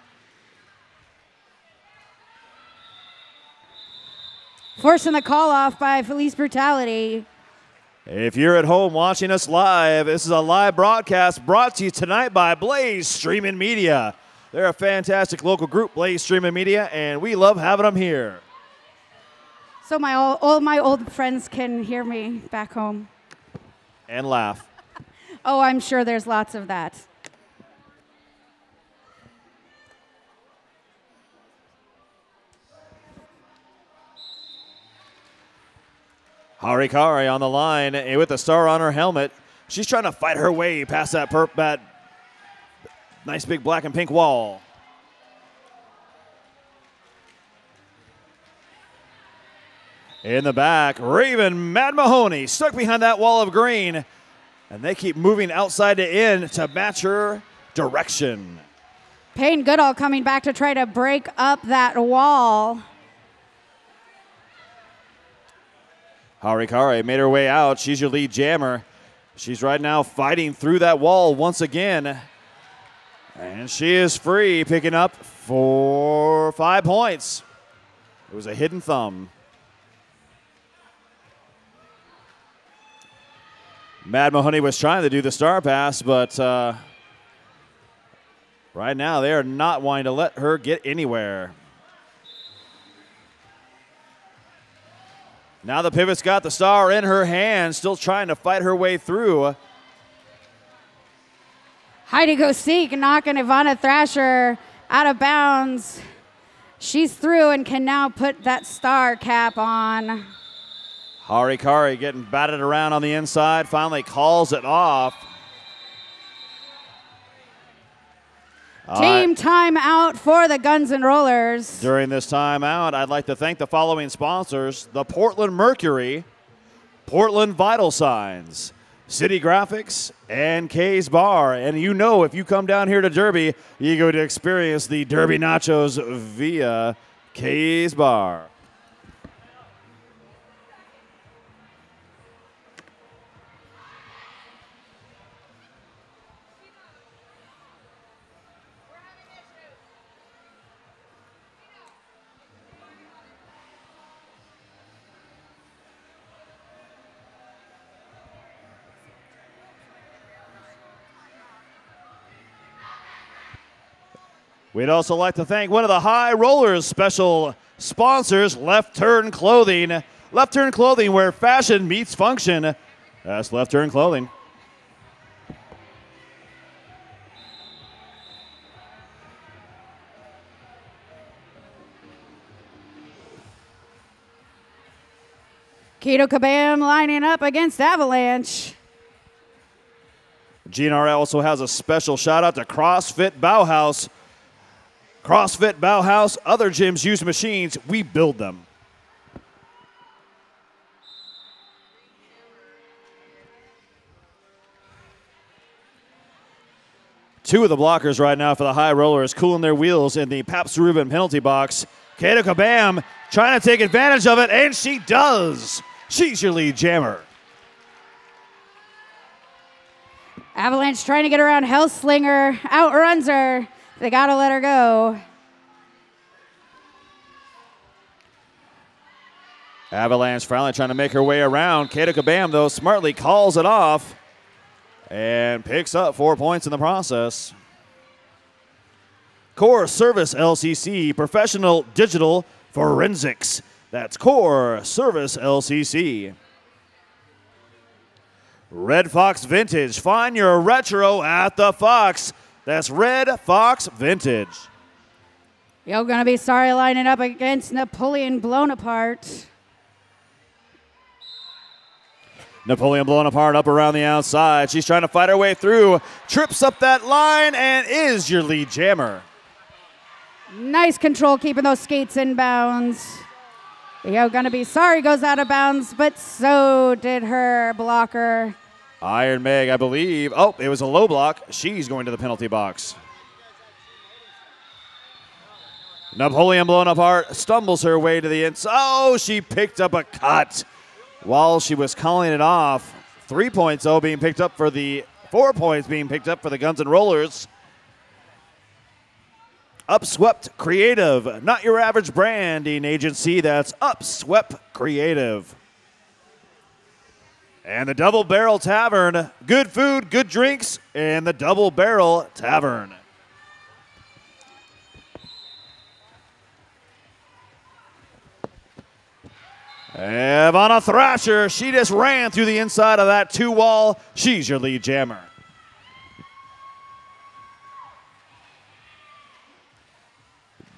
Forcing the call off by Felice Brutality. If you're at home watching us live, this is a live broadcast brought to you tonight by Blaze Streaming Media. They're a fantastic local group, Blaze Streaming Media, and we love having them here. So all my old friends can hear me back home. And laugh. Oh, I'm sure there's lots of that. Harikari on the line with the star on her helmet. She's trying to fight her way past that nice big black and pink wall. In the back, Raven Mad Mahoney stuck behind that wall of green, and they keep moving outside to in to match her direction. Payne Goodall coming back to try to break up that wall. Harikari made her way out. She's your lead jammer. She's right now fighting through that wall once again. And she is free, picking up 5 points. It was a hidden thumb. Mad Mahoney was trying to do the star pass, but right now they are not wanting to let her get anywhere. Now the pivot's got the star in her hand, still trying to fight her way through. Heidi Go Seek knocking Ivana Thrasher out of bounds. She's through and can now put that star cap on. Harikari getting batted around on the inside, finally calls it off. Team timeout for the Guns N' Rollers. During this timeout, I'd like to thank the following sponsors: the Portland Mercury, Portland Vital Signs, City Graphics, and Kay's Bar. And you know, if you come down here to Derby, you go to experience the Derby Nachos via Kay's Bar. We'd also like to thank one of the High Rollers special sponsors, Left Turn Clothing. Left Turn Clothing, where fashion meets function. That's Left Turn Clothing. Keto Kabam lining up against Avalanche. GNR also has a special shout out to CrossFit Bauhaus. CrossFit Bauhaus, other gyms use machines, we build them. Two of the blockers right now for the High Rollers cooling their wheels in the Pabst Rubin penalty box. Kato Kabam trying to take advantage of it, and she does. She's your lead jammer. Avalanche trying to get around Hellslinger, outruns her. They gotta let her go. Avalanche finally trying to make her way around. Kato Kabam, though, smartly calls it off and picks up 4 points in the process. Core Service LCC, Professional Digital Forensics. That's Core Service LCC. Red Fox Vintage, find your retro at the Fox. That's Red Fox Vintage. You're gonna be sorry lining up against Napoleon Blown Apart. Napoleon Blown Apart up around the outside. She's trying to fight her way through, trips up that line, and is your lead jammer. Nice control keeping those skates in bounds. You're gonna be sorry goes out of bounds, but so did her blocker. Iron Meg, I believe. Oh, it was a low block. She's going to the penalty box. Napoleon Blown Apart stumbles her way to the inside. Oh, she picked up a cut while she was calling it off. 3 points, though, being picked up for the 4 points being picked up for the Guns N' Rollers. Upswept Creative, not your average branding agency. That's Upswept Creative. And the Double Barrel Tavern, good food, good drinks, and the Double Barrel Tavern. Ivana Thrasher, she just ran through the inside of that 2-wall. She's your lead jammer.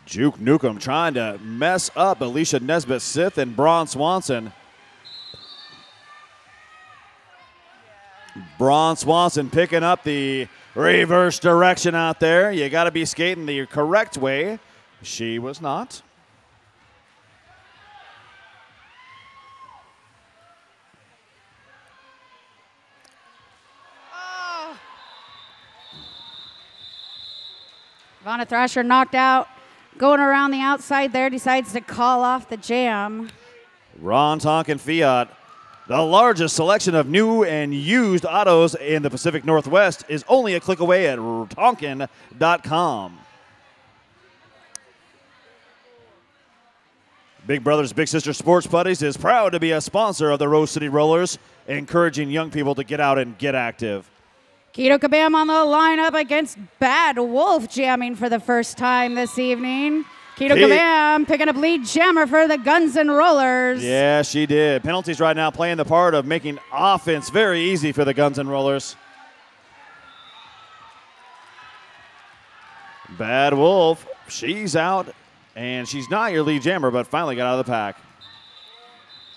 Juke Nukem trying to mess up Alicia Nesbitt-Sith and Braun Swanson. Braun Swanson picking up the reverse direction out there. You got to be skating the correct way. She was not. Ivana Thrasher knocked out. Going around the outside there, decides to call off the jam. Ron Tonkin Fiat, the largest selection of new and used autos in the Pacific Northwest, is only a click away at tonkin.com. Big Brothers Big Sister Sports Buddies is proud to be a sponsor of the Rose City Rollers, encouraging young people to get out and get active. Keto Kabam on the lineup against Bad Wolf, jamming for the first time this evening. Keto Kabam picking up lead jammer for the Guns N' Rollers. Yeah, she did. Penalties right now playing the part of making offense very easy for the Guns N' Rollers. Bad Wolf, she's out, and she's not your lead jammer, but finally got out of the pack.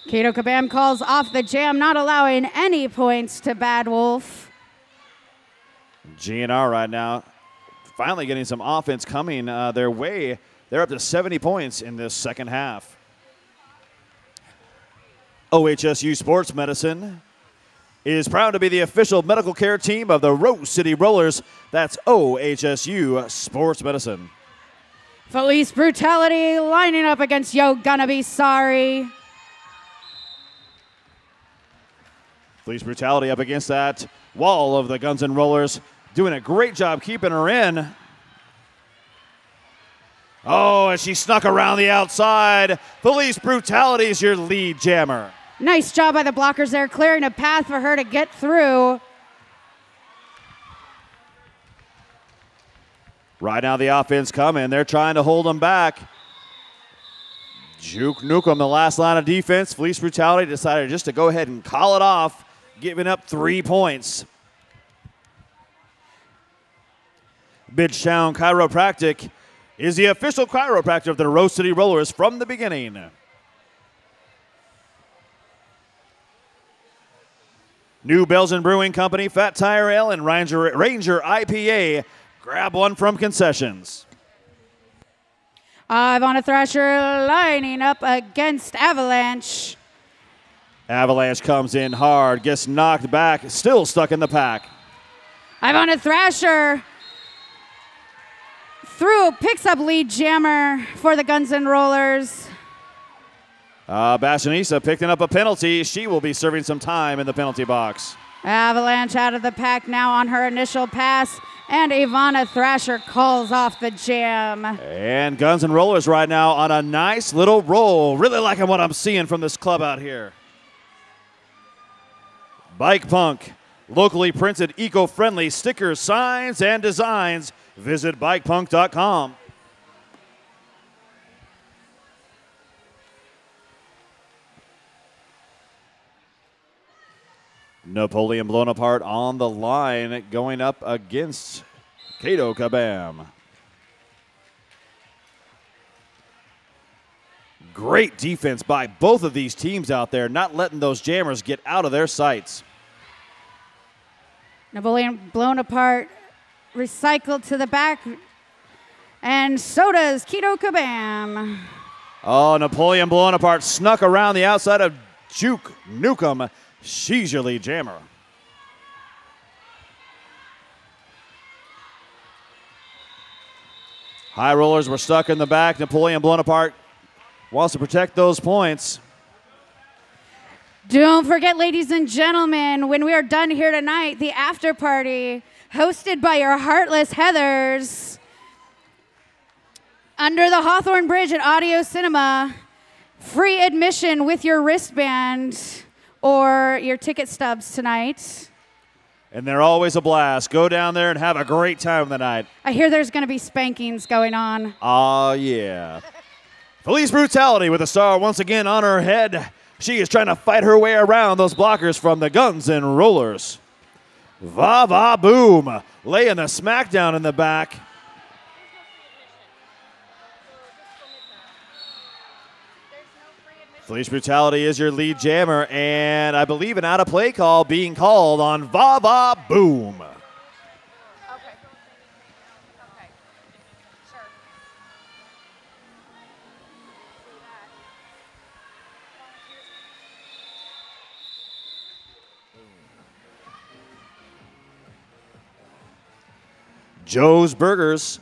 Keto Kabam calls off the jam, not allowing any points to Bad Wolf. GNR right now finally getting some offense coming their way. They're up to 70 points in this second half. OHSU Sports Medicine is proud to be the official medical care team of the Rose City Rollers. That's OHSU Sports Medicine. Police Brutality lining up against Yo Gonna Be Sorry. Police Brutality up against that wall of the Guns N' Rollers, doing a great job keeping her in. Oh, and she snuck around the outside. Police Brutality is your lead jammer. Nice job by the blockers there, clearing a path for her to get through. Right now the offense coming. They're trying to hold them back. Juke Nukem, the last line of defense. Police Brutality decided just to go ahead and call it off, giving up 3 points. Bidstown Chiropractic is the official chiropractor of the Rose City Rollers from the beginning. New Belgian Brewing Company, Fat Tire Ale, and Ranger IPA. Grab one from concessions. Ivana Thrasher lining up against Avalanche. Avalanche comes in hard, gets knocked back, still stuck in the pack. Ivana Thrasher picks up lead jammer for the Guns N' Rollers. Bashanisa picking up a penalty. She will be serving some time in the penalty box. Avalanche out of the pack now on her initial pass, and Ivana Thrasher calls off the jam. And Guns N' Rollers right now on a nice little roll. Really liking what I'm seeing from this club out here. Bike Punk, locally printed, eco-friendly stickers, signs, and designs. Visit bikepunk.com. Napoleon blown apart on the line, going up against Keto Kabam. Great defense by both of these teams out there, not letting those jammers get out of their sights. Napoleon blown apart, recycled to the back, and so does Keto Kabam. Oh, Napoleon blown apart, snuck around the outside of Juke Nukem. She's your lead jammer. High rollers were stuck in the back. Napoleon blown apart wants to protect those points. Don't forget, ladies and gentlemen, when we are done here tonight, the after party hosted by your heartless Heathers under the Hawthorne Bridge at Audio Cinema. Free admission with your wristband or your ticket stubs tonight. And they're always a blast. Go down there and have a great time tonight. I hear there's going to be spankings going on. Oh, yeah. Police Brutality with a star once again on her head. She is trying to fight her way around those blockers from the Guns N' Rollers. Va Boom, laying the smackdown in the back. Police Brutality is your lead jammer, and I believe an out-of-play call being called on Va Boom. Okay. Sure. Joe's Burgers.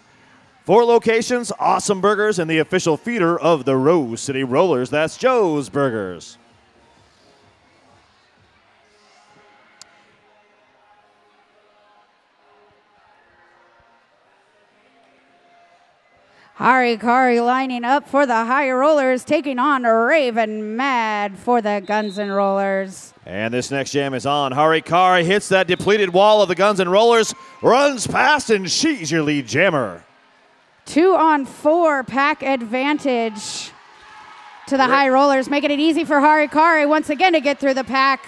4 locations, awesome burgers, and the official feeder of the Rose City Rollers. That's Joe's Burgers. Hari Kari lining up for the High Rollers, taking on Raven Mad for the Guns N' Rollers. And this next jam is on. Harikari hits that depleted wall of the Guns N' Rollers, runs past, and she's your lead jammer. 2-on-4 pack advantage to the high rollers, making it easy for Harikari once again to get through the pack.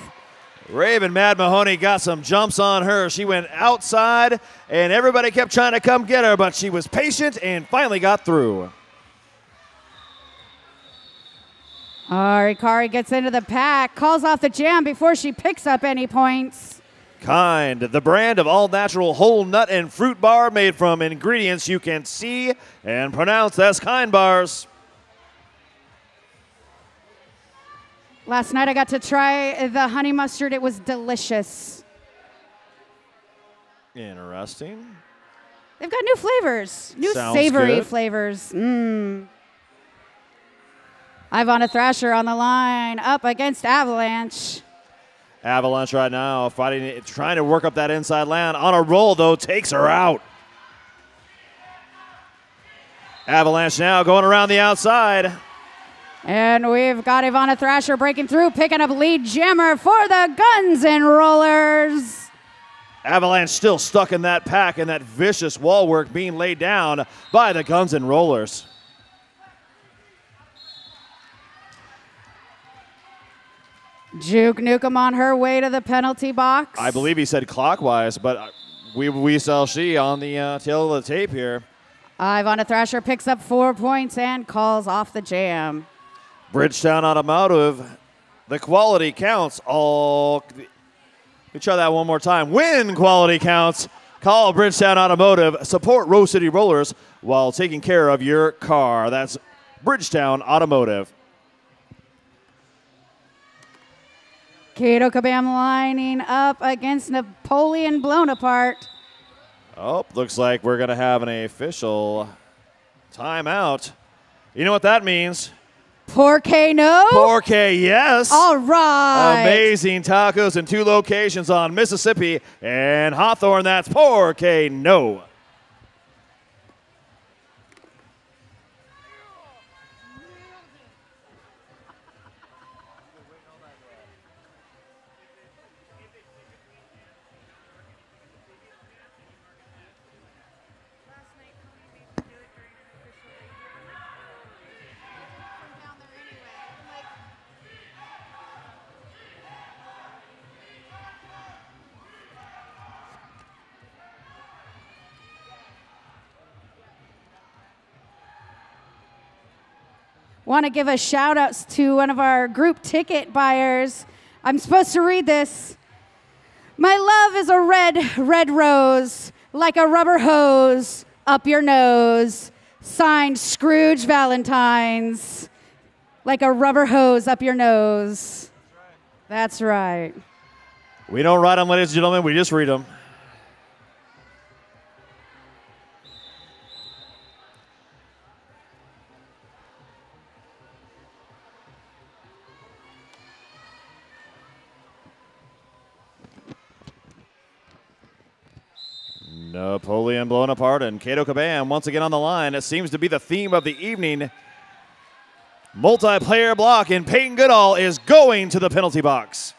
Raven Mad Mahoney got some jumps on her. She went outside, and everybody kept trying to come get her, but she was patient and finally got through. Harikari gets into the pack, calls off the jam before she picks up any points. Kind, the brand of all-natural whole nut and fruit bar made from ingredients you can see and pronounce as Kind bars. Last night I got to try the honey mustard. It was delicious. Interesting. They've got new flavors, new savory flavors. Ivana Thrasher on the line, up against Avalanche. Avalanche right now fighting, trying to work up that inside land. On a roll, though, takes her out. Avalanche now going around the outside. And we've got Ivana Thrasher breaking through, picking up lead jammer for the Guns and Rollers. Avalanche still stuck in that pack, and that vicious wall work being laid down by the Guns and Rollers. Juke Nukem on her way to the penalty box. I believe he said clockwise, but we shall see on the tail of the tape here. Ivana Thrasher picks up 4 points and calls off the jam. Bridgetown Automotive, the quality counts. Let me try that one more time. When quality counts, call Bridgetown Automotive. Support Rose City Rollers while taking care of your car. That's Bridgetown Automotive. Kato Kabam lining up against Napoleon Blown Apart. Oh, looks like we're going to have an official timeout. You know what that means? Porque no? Porque yes. All right. Amazing tacos in 2 locations on Mississippi and Hawthorne. That's Porque no. Want to give a shout out to one of our group ticket buyers. I'm supposed to read this. My love is a red, red rose, like a rubber hose up your nose. Signed, Scrooge Valentines, like a rubber hose up your nose. That's right. We don't write them, ladies and gentlemen. We just read them. Napoleon Blown Apart and Kato Kabam once again on the line. It seems to be the theme of the evening. Multiplayer block, and Peyton Goodall is going to the penalty box.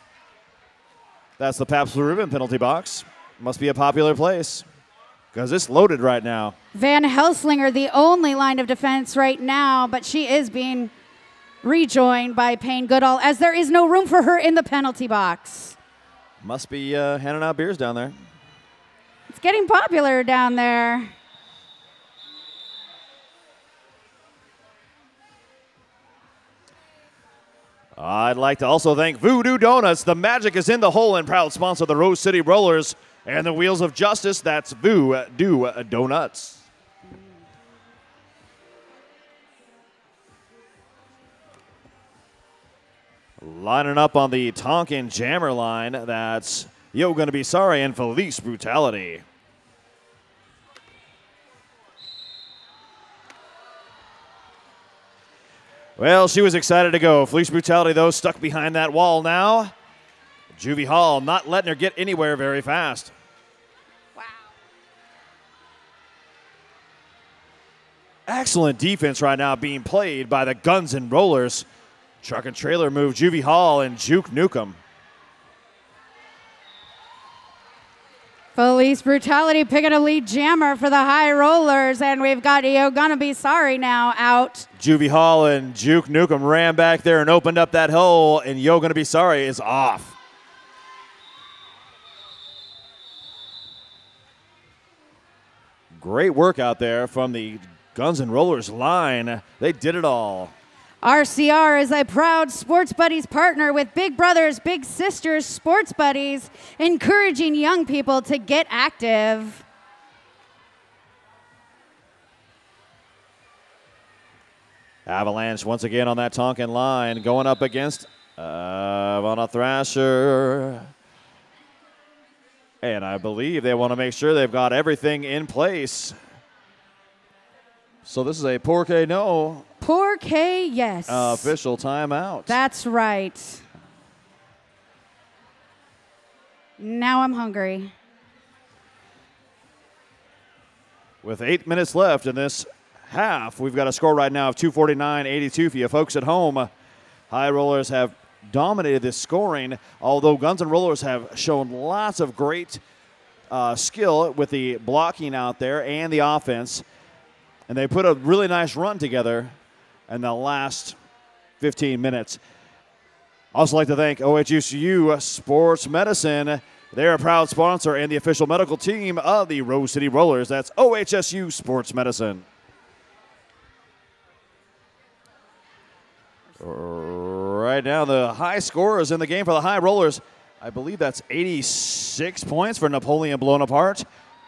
That's the Pabst Blue Ribbon penalty box. Must be a popular place because it's loaded right now. Van Helslinger, the only line of defense right now, but she is being rejoined by Payne Goodall as there is no room for her in the penalty box. Must be handing out beers down there. It's getting popular down there. I'd like to also thank Voodoo Donuts. The magic is in the hole, and proud sponsor of the Rose City Rollers and the Wheels of Justice. That's Voodoo Donuts. Lining up on the Tonkin Jammer line, that's Yo Gonna Be Sorry and Felice Brutality. Well, she was excited to go. Felice Brutality, though, stuck behind that wall now. Juvie Hall not letting her get anywhere very fast. Wow. Excellent defense right now being played by the Guns and Rollers. Truck and trailer move, Juvie Hall and Juke Nukem. Police Brutality picking a lead jammer for the High Rollers, and we've got You're Gonna Be Sorry now out. Juvie Hall and Juke Nukem ran back there and opened up that hole, and You're Gonna Be Sorry is off. Great work out there from the Guns N' Rollers line. They did it all. RCR is a proud Sports Buddies partner with Big Brothers Big Sisters Sports Buddies, encouraging young people to get active. Avalanche once again on that Tonkin line, going up against Ivana Thrasher. And I believe they want to make sure they've got everything in place. So this is a Pour K no. Pour K yes. Official timeout. That's right. Now I'm hungry. With 8 minutes left in this half, we've got a score right now of 249-82 for you folks at home. High Rollers have dominated this scoring, although Guns N' Rollers have shown lots of great skill with the blocking out there and the offense. And they put a really nice run together in the last 15 minutes. I'd also like to thank OHSU Sports Medicine. They're a proud sponsor and the official medical team of the Rose City Rollers. That's OHSU Sports Medicine. Right now, the high scorers in the game for the High Rollers, I believe that's 86 points for Napoleon Blown Apart,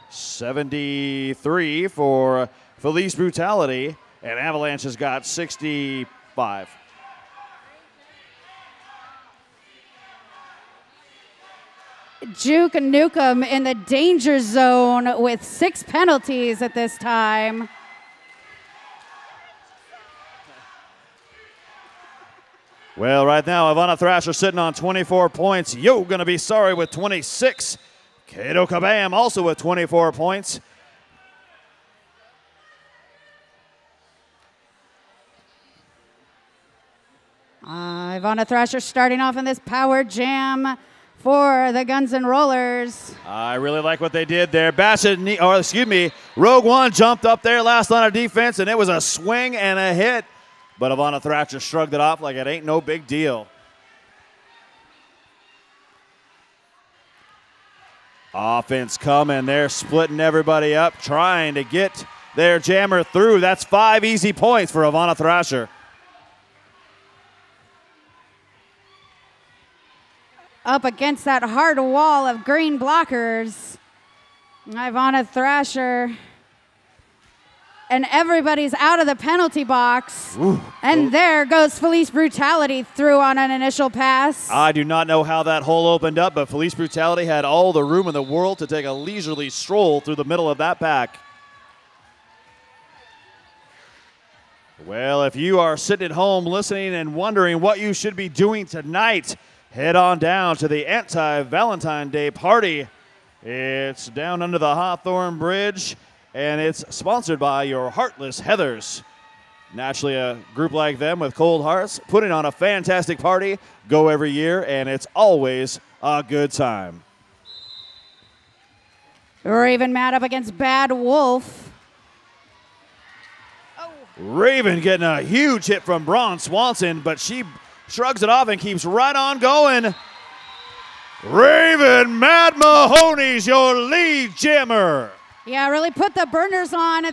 73 for Police Brutality, and Avalanche has got 65. Juke Nukem in the danger zone with 6 penalties at this time. Well, right now, Ivana Thrasher sitting on 24 points. You're Gonna Be Sorry with 26. Kato Kabam also with 24 points. Ivana Thrasher starting off in this power jam for the Guns N' Rollers. I really like what they did there. Rogue One jumped up there last line of defense, and it was a swing and a hit. But Ivana Thrasher shrugged it off like it ain't no big deal. Offense coming. They're splitting everybody up, trying to get their jammer through. That's 5 easy points for Ivana Thrasher. Up against that hard wall of green blockers. Ivana Thrasher. And everybody's out of the penalty box. Ooh. And there goes Police Brutality through on an initial pass. I do not know how that hole opened up, but Police Brutality had all the room in the world to take a leisurely stroll through the middle of that pack. Well, if you are sitting at home listening and wondering what you should be doing tonight, head on down to the anti-Valentine Day party. It's down under the Hawthorne Bridge, and it's sponsored by your Heartless Heathers. Naturally, a group like them with cold hearts putting on a fantastic party, go every year, and it's always a good time. Raven Mad up against Bad Wolf. Raven getting a huge hit from Braun Swanson, but she shrugs it off and keeps right on going. Raven Mad Mahoney's your lead jammer. Yeah, really put the burners on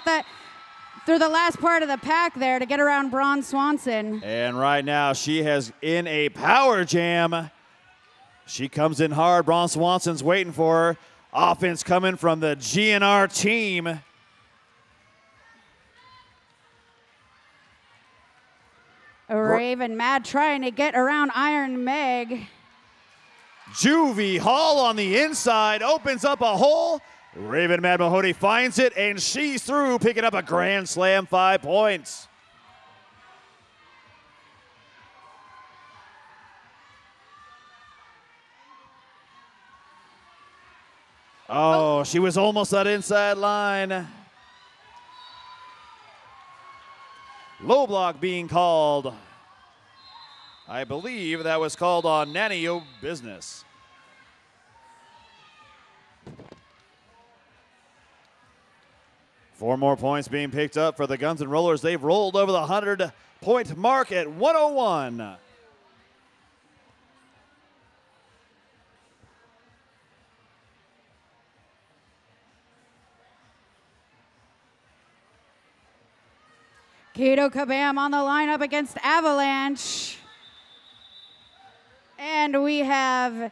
through the last part of the pack there to get around Braun Swanson. And right now she has in a power jam. She comes in hard. Braun Swanson's waiting for her. Offense coming from the GNR team. Raven Mad trying to get around Iron Meg. Juvie Hall on the inside opens up a hole. Raven Mad Mahoney finds it, and she's through, picking up a grand slam, 5 points. Oh, she was almost that inside line. Low block being called. I believe that was called on Nanny O Business. 4 more points being picked up for the Guns N' Rollers. They've rolled over the 100-point mark at 101. Kato Kabam on the lineup against Avalanche. And we have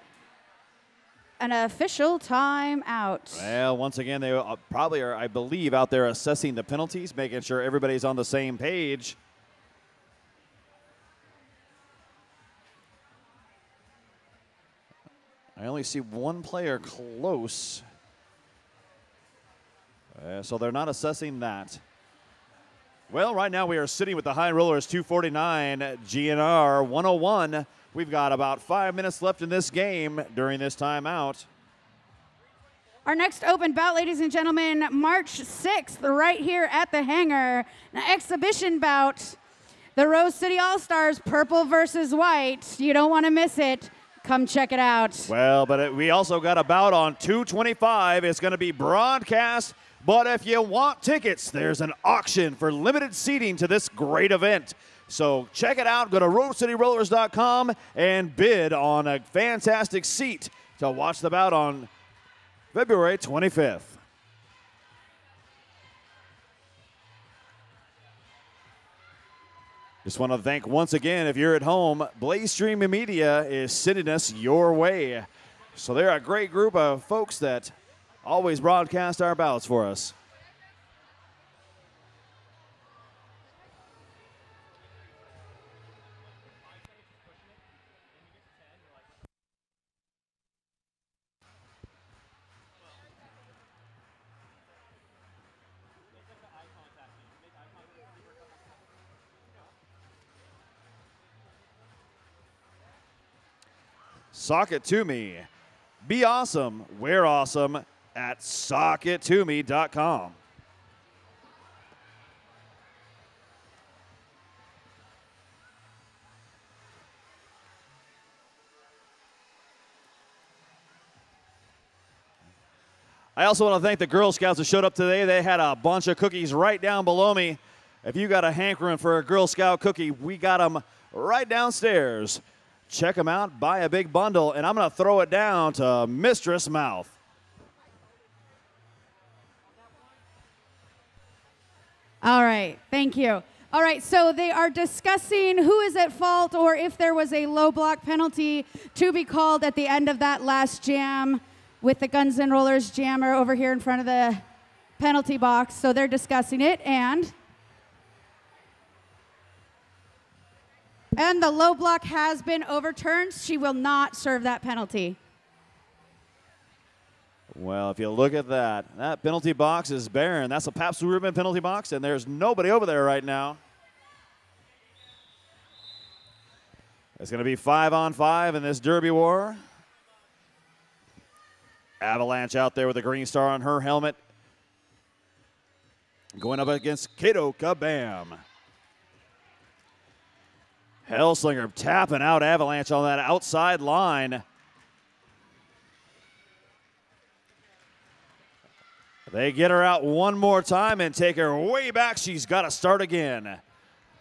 an official timeout. Well, once again, they probably are, I believe, out there assessing the penalties, making sure everybody's on the same page. I only see one player close. So they're not assessing that. Well, right now we are sitting with the High Rollers 249, GNR 101. We've got about 5 minutes left in this game during this timeout. Our next open bout, ladies and gentlemen, March 6th, right here at the hangar. An exhibition bout. The Rose City All-Stars, purple versus white. You don't want to miss it. Come check it out. Well, but we also got a bout on 225. It's going to be broadcast. But if you want tickets, there's an auction for limited seating to this great event. So check it out. Go to RoseCityRollers.com and bid on a fantastic seat to watch the bout on February 25th. Just want to thank once again, if you're at home, Blaze Stream Media is sending us your way. So they're a great group of folks that always broadcast our bouts for us. Sock it to me. Be awesome. We're awesome at sockittome.com. I also want to thank the Girl Scouts that showed up today. They had a bunch of cookies right down below me. If you got a hankering for a Girl Scout cookie, we got them right downstairs. Check them out, buy a big bundle, and I'm going to throw it down to Mistress Mouth. All right, thank you. All right, so they are discussing who is at fault or if there was a low block penalty to be called at the end of that last jam with the Guns N' Rollers jammer over here in front of the penalty box. So they're discussing it, and the low block has been overturned. She will not serve that penalty. Well, if you look at that, that penalty box is barren. That's a Pabst Blue Ribbon penalty box, and there's nobody over there right now. It's going to be 5-on-5 in this Derby war. Avalanche out there with a green star on her helmet. Going up against Kato Kabam. Hellslinger tapping out Avalanche on that outside line. They get her out one more time and take her way back. She's got to start again.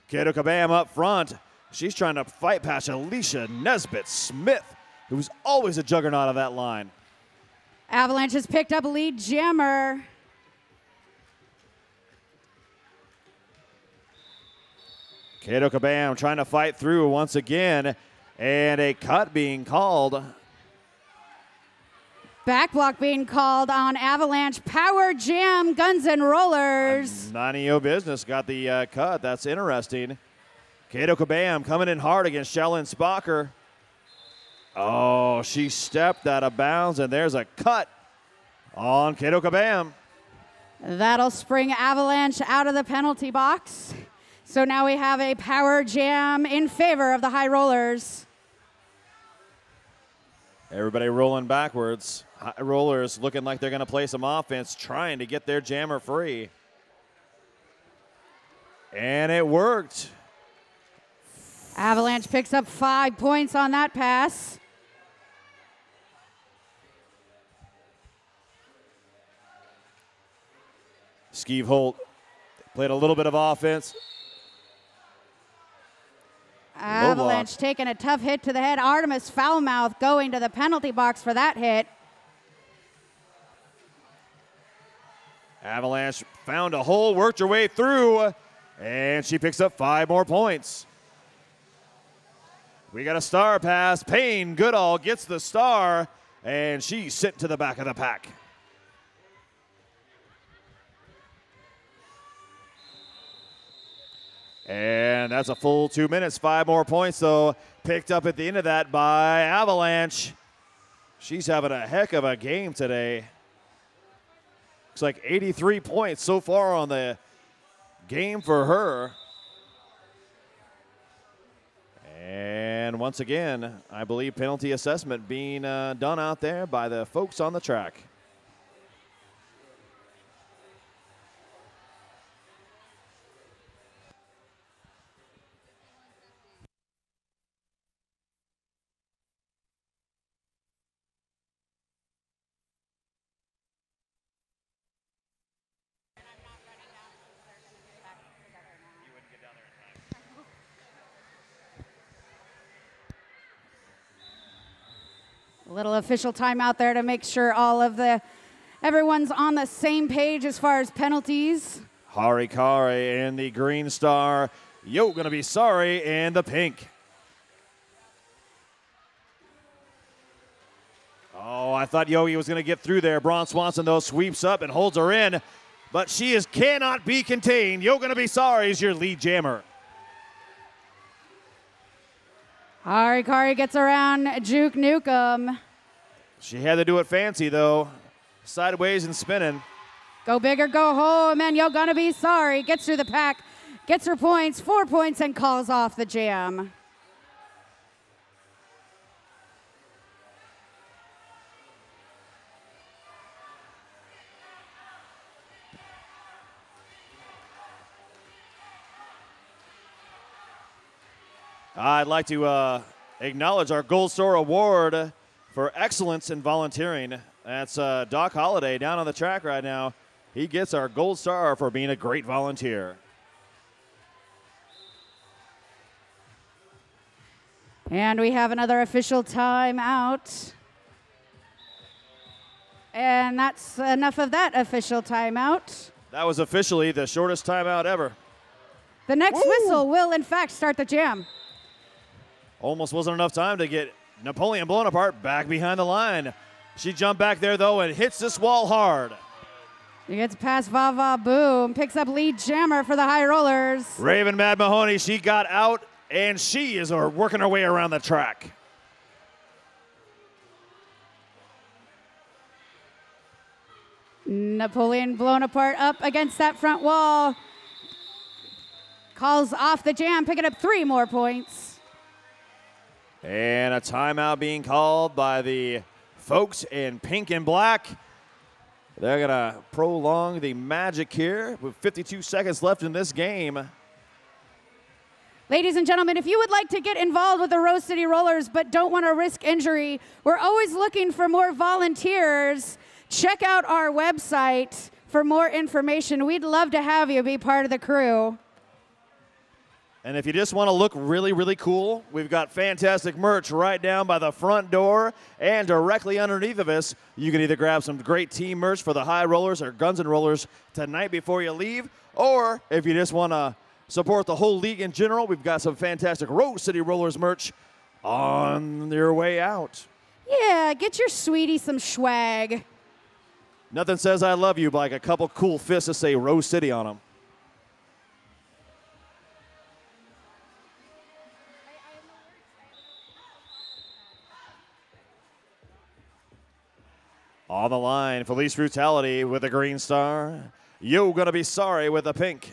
Kato Kabam up front. She's trying to fight past Alicia Nesbitt-Smith, who's always a juggernaut of that line. Avalanche has picked up a lead jammer. Kato Kabam trying to fight through once again, and a cut being called. Back block being called on Avalanche. Power jam, Guns N' Rollers. None of your business got the cut. That's interesting. Kato Kabam coming in hard against Shallon Spocker. Oh, she stepped out of bounds, and there's a cut on Kato Kabam. That'll spring Avalanche out of the penalty box. So now we have a power jam in favor of the High Rollers. Everybody rolling backwards. High Rollers looking like they're going to play some offense, trying to get their jammer free. And it worked. Avalanche picks up 5 points on that pass. Skeeve Holt played a little bit of offense. Avalanche taking a tough hit to the head. Artemis Foulmouth going to the penalty box for that hit. Avalanche found a hole, worked her way through, and she picks up 5 more points. We got a star pass. Payne Goodall gets the star, and she's sent to the back of the pack. And that's a full 2 minutes. 5 more points, though, picked up at the end of that by Avalanche. She's having a heck of a game today. Looks like 83 points so far on the game for her. And once again, I believe penalty assessment being done out there by the folks on the track. A little official timeout there to make sure everyone's on the same page as far as penalties. Harikari in the green star. Yo, gonna be sorry in the pink. Oh, I thought Yogi was gonna get through there. Braun Swanson, though, sweeps up and holds her in, but she cannot be contained. Yo, gonna be sorry is your lead jammer. Harikari gets around Juke Nukem. She had to do it fancy, though. Sideways and spinning. Go big or go home, and you're gonna be sorry. Gets through the pack, gets her points, 4 points, and calls off the jam. I'd like to acknowledge our Gold Star Award for excellence in volunteering. That's Doc Holliday down on the track right now. He gets our Gold Star for being a great volunteer. And we have another official timeout. And that's enough of that official timeout. That was officially the shortest timeout ever. The next whistle will, in fact, start the jam. Almost wasn't enough time to get Napoleon blown apart back behind the line. She jumped back there, though, and hits this wall hard. She gets past Vava Boom, picks up lead jammer for the High Rollers. Raven Mad Mahoney, she got out, and she is working her way around the track. Napoleon blown apart up against that front wall. Calls off the jam, picking up 3 more points. And a timeout being called by the folks in pink and black. They're going to prolong the magic here with 52 seconds left in this game. Ladies and gentlemen, if you would like to get involved with the Rose City Rollers but don't want to risk injury, we're always looking for more volunteers. Check out our website for more information. We'd love to have you be part of the crew. And if you just want to look really, really cool, we've got fantastic merch right down by the front door and directly underneath of us. You can either grab some great team merch for the High Rollers or Guns N' Rollers tonight before you leave, or if you just want to support the whole league in general, we've got some fantastic Rose City Rollers merch on your way out. Yeah, get your sweetie some swag. Nothing says I love you like a couple cool fists that say Rose City on them. On the line, Felice Brutality with a green star. Yo, gonna be sorry with a pink.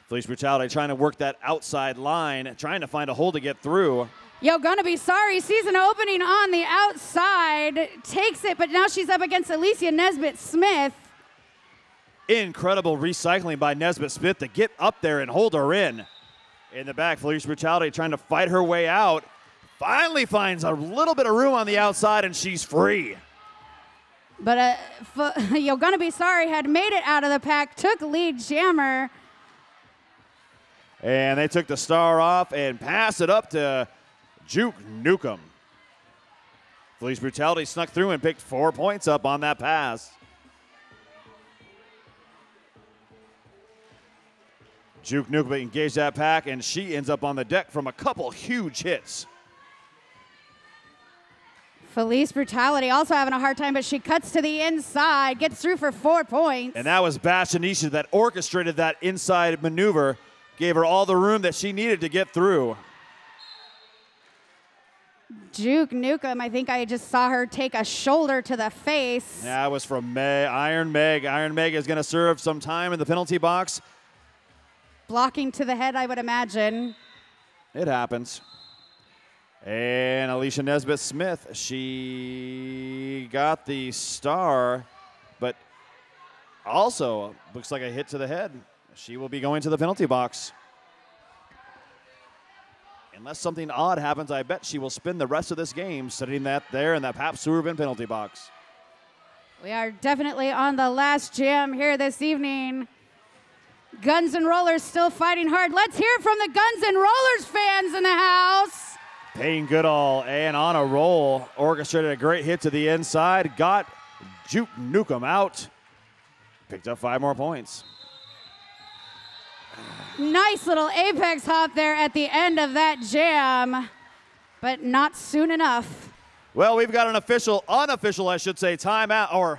Felice Brutality trying to work that outside line, trying to find a hole to get through. Yo, gonna be sorry. Season opening on the outside. Takes it, but now she's up against Alicia Nesbitt-Smith. Incredible recycling by Nesbitt-Smith to get up there and hold her in. In the back, Felice Brutality trying to fight her way out. Finally finds a little bit of room on the outside, and she's free. But You're Gonna Be Sorry had made it out of the pack, took lead jammer. And they took the star off and passed it up to Juke Nukem. Felice Brutality snuck through and picked 4 points up on that pass. Juke Nukem engaged that pack, and she ends up on the deck from a couple huge hits. Felice Brutality also having a hard time, but she cuts to the inside, gets through for 4 points. And that was Bastianisha that orchestrated that inside maneuver, gave her all the room that she needed to get through. Juke Nukem, I think I just saw her take a shoulder to the face. That was from Iron Meg. Iron Meg is going to serve some time in the penalty box. Blocking to the head, I would imagine. It happens. And Alicia Nesbitt-Smith, she got the star, but also looks like a hit to the head. She will be going to the penalty box. Unless something odd happens, I bet she will spend the rest of this game sitting that there in that Pabst Souvenir penalty box. We are definitely on the last jam here this evening. Guns N' Rollers still fighting hard. Let's hear from the Guns N' Rollers fans in the house. Payne Goodall and on a roll, orchestrated a great hit to the inside, got Juke Nukem out, picked up 5 more points. Nice little apex hop there at the end of that jam, but not soon enough. Well, we've got an unofficial, I should say, timeout, or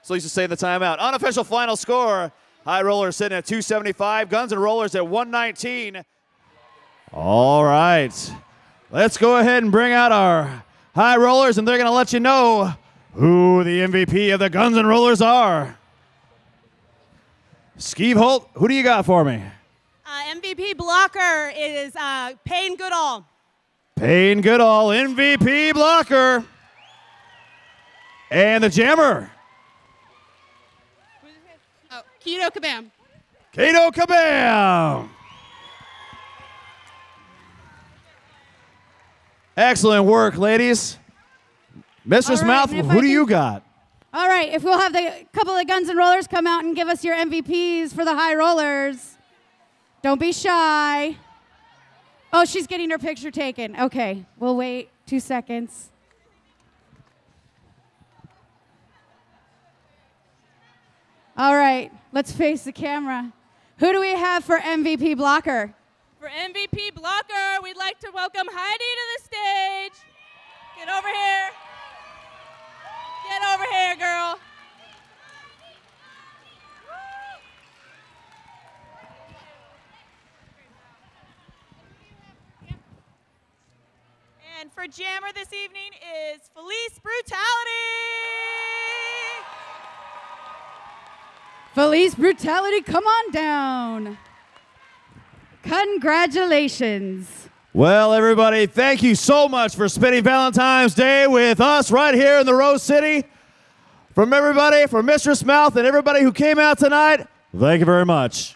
so used to say the timeout. Unofficial final score. High Rollers sitting at 275, Guns N' Rollers at 119. All right, let's go ahead and bring out our High Rollers, and they're going to let you know who the MVP of the Guns N' Rollers are. Skeeve Holt, who do you got for me? MVP blocker is Payne Goodall. Payne Goodall, MVP blocker. And the jammer. Oh, Keto Kabam. Kato Kabam. Excellent work, ladies. Mistress All right, Mouth, who do you got? All right, if we'll have the couple of Guns N' Rollers come out and give us your MVPs for the High Rollers. Don't be shy. Oh, she's getting her picture taken. Okay, we'll wait 2 seconds. All right, let's face the camera. Who do we have for MVP blocker? For MVP blocker, we'd like to welcome Heidi to the stage. Get over here. Get over here, girl. And for jammer this evening is Felice Brutality. Felice Brutality, come on down. Congratulations. Well, everybody, thank you so much for spending Valentine's Day with us right here in the Rose City. From everybody, from Mistress Mouth and everybody who came out tonight, thank you very much.